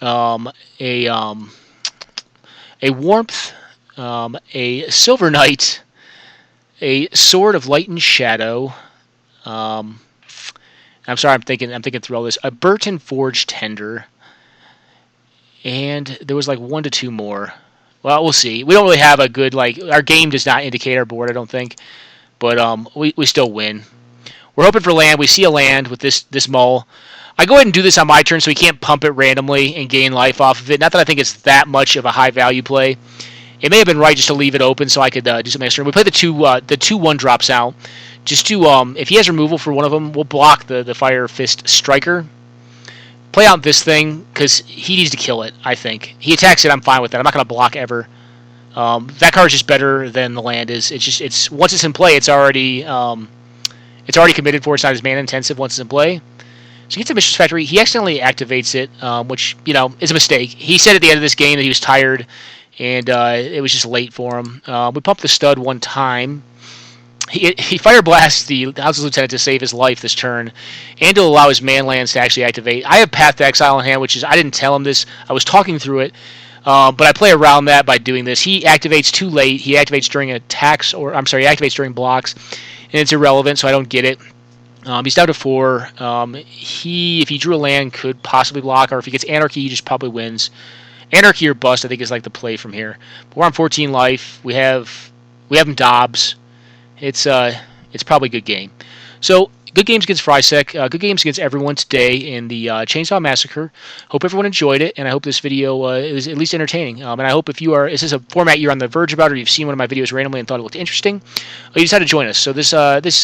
a Warmth, a Silver Knight, a Sword of Light and Shadow. I'm sorry, I'm thinking through all this. A Burton Forge Tender. And there was like 1 to 2 more. Well, we'll see. We don't really have a good, like, our game does not indicate our board, I don't think. But we still win. We're hoping for land. We see a land with this mull. I go ahead and do this on my turn so we can't pump it randomly and gain life off of it. Not that I think it's that much of a high value play. It may have been right just to leave it open so I could do something extra. We play the 2/1 drops out. Just to, if he has removal for one of them, we'll block the Fire Fist Striker. Play out this thing, because he needs to kill it, I think. He attacks it, I'm fine with that. I'm not going to block ever. That card's just better than the land is. It's once it's in play, it's already committed for. It's not as mana intensive once it's in play. So he gets a Mistress Factory. He accidentally activates it, which, is a mistake. He said at the end of this game that he was tired, and it was just late for him. We pumped the stud 1 time. He Fire Blasts the House's Lieutenant to save his life this turn, and to allow his man lands to actually activate. I have Path to Exile in hand, which is, I didn't tell him this. I was talking through it, but I play around that by doing this. He activates too late. He activates during attacks, he activates during blocks, and it's irrelevant, so I don't get it. He's down to 4. If he drew a land, could possibly block, or if he gets Anarchy, he just probably wins. Anarchy or bust, I think, is like the play from here. But we're on 14 life. We have him Dobbs. It's probably a good game. So, good games against Frysec. Good games against everyone today in the Chainsaw Massacre. Hope everyone enjoyed it, and I hope this video is at least entertaining. And I hope if this is a format you're on the verge about, or you've seen one of my videos randomly and thought it looked interesting, you decided to join us. So this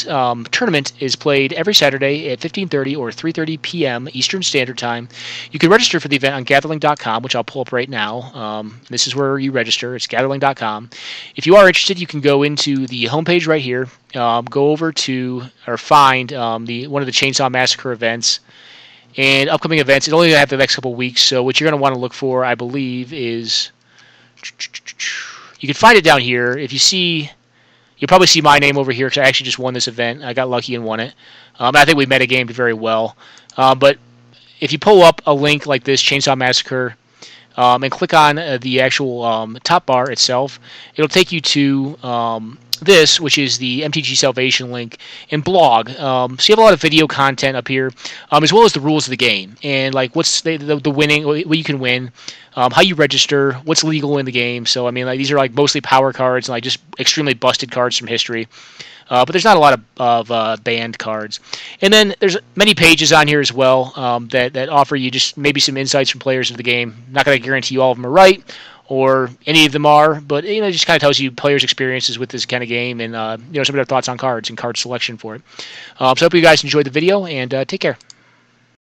tournament is played every Saturday at 15:30 or 3:30 p.m. Eastern Standard Time. You can register for the event on gatherling.com, which I'll pull up right now. This is where you register. It's gatherling.com. If you are interested, you can go into the homepage right here. Go over to, or find one of the Chainsaw Massacre events and upcoming events. It only have the next couple of weeks, so what you're going to want to look for, I believe, is you can find it down here. If you see, you'll probably see my name over here because I actually just won this event. I got lucky and won it. I think we metagamed very well. But if you pull up a link like this, Chainsaw Massacre, and click on the actual top bar itself, it'll take you to this, which is the MTG Salvation link, and blog. So you have a lot of video content up here, as well as the rules of the game, and like what's the winning, what you can win, how you register, what's legal in the game. So I mean, like, these are like mostly power cards and like just extremely busted cards from history. But there's not a lot of banned cards. And then there's many pages on here as well that offer you just maybe some insights from players of the game. Not going to guarantee you all of them are right, or any of them are, but it just kind of tells you players' experiences with this kind of game, and some of their thoughts on cards and card selection for it. So I hope you guys enjoyed the video, and take care.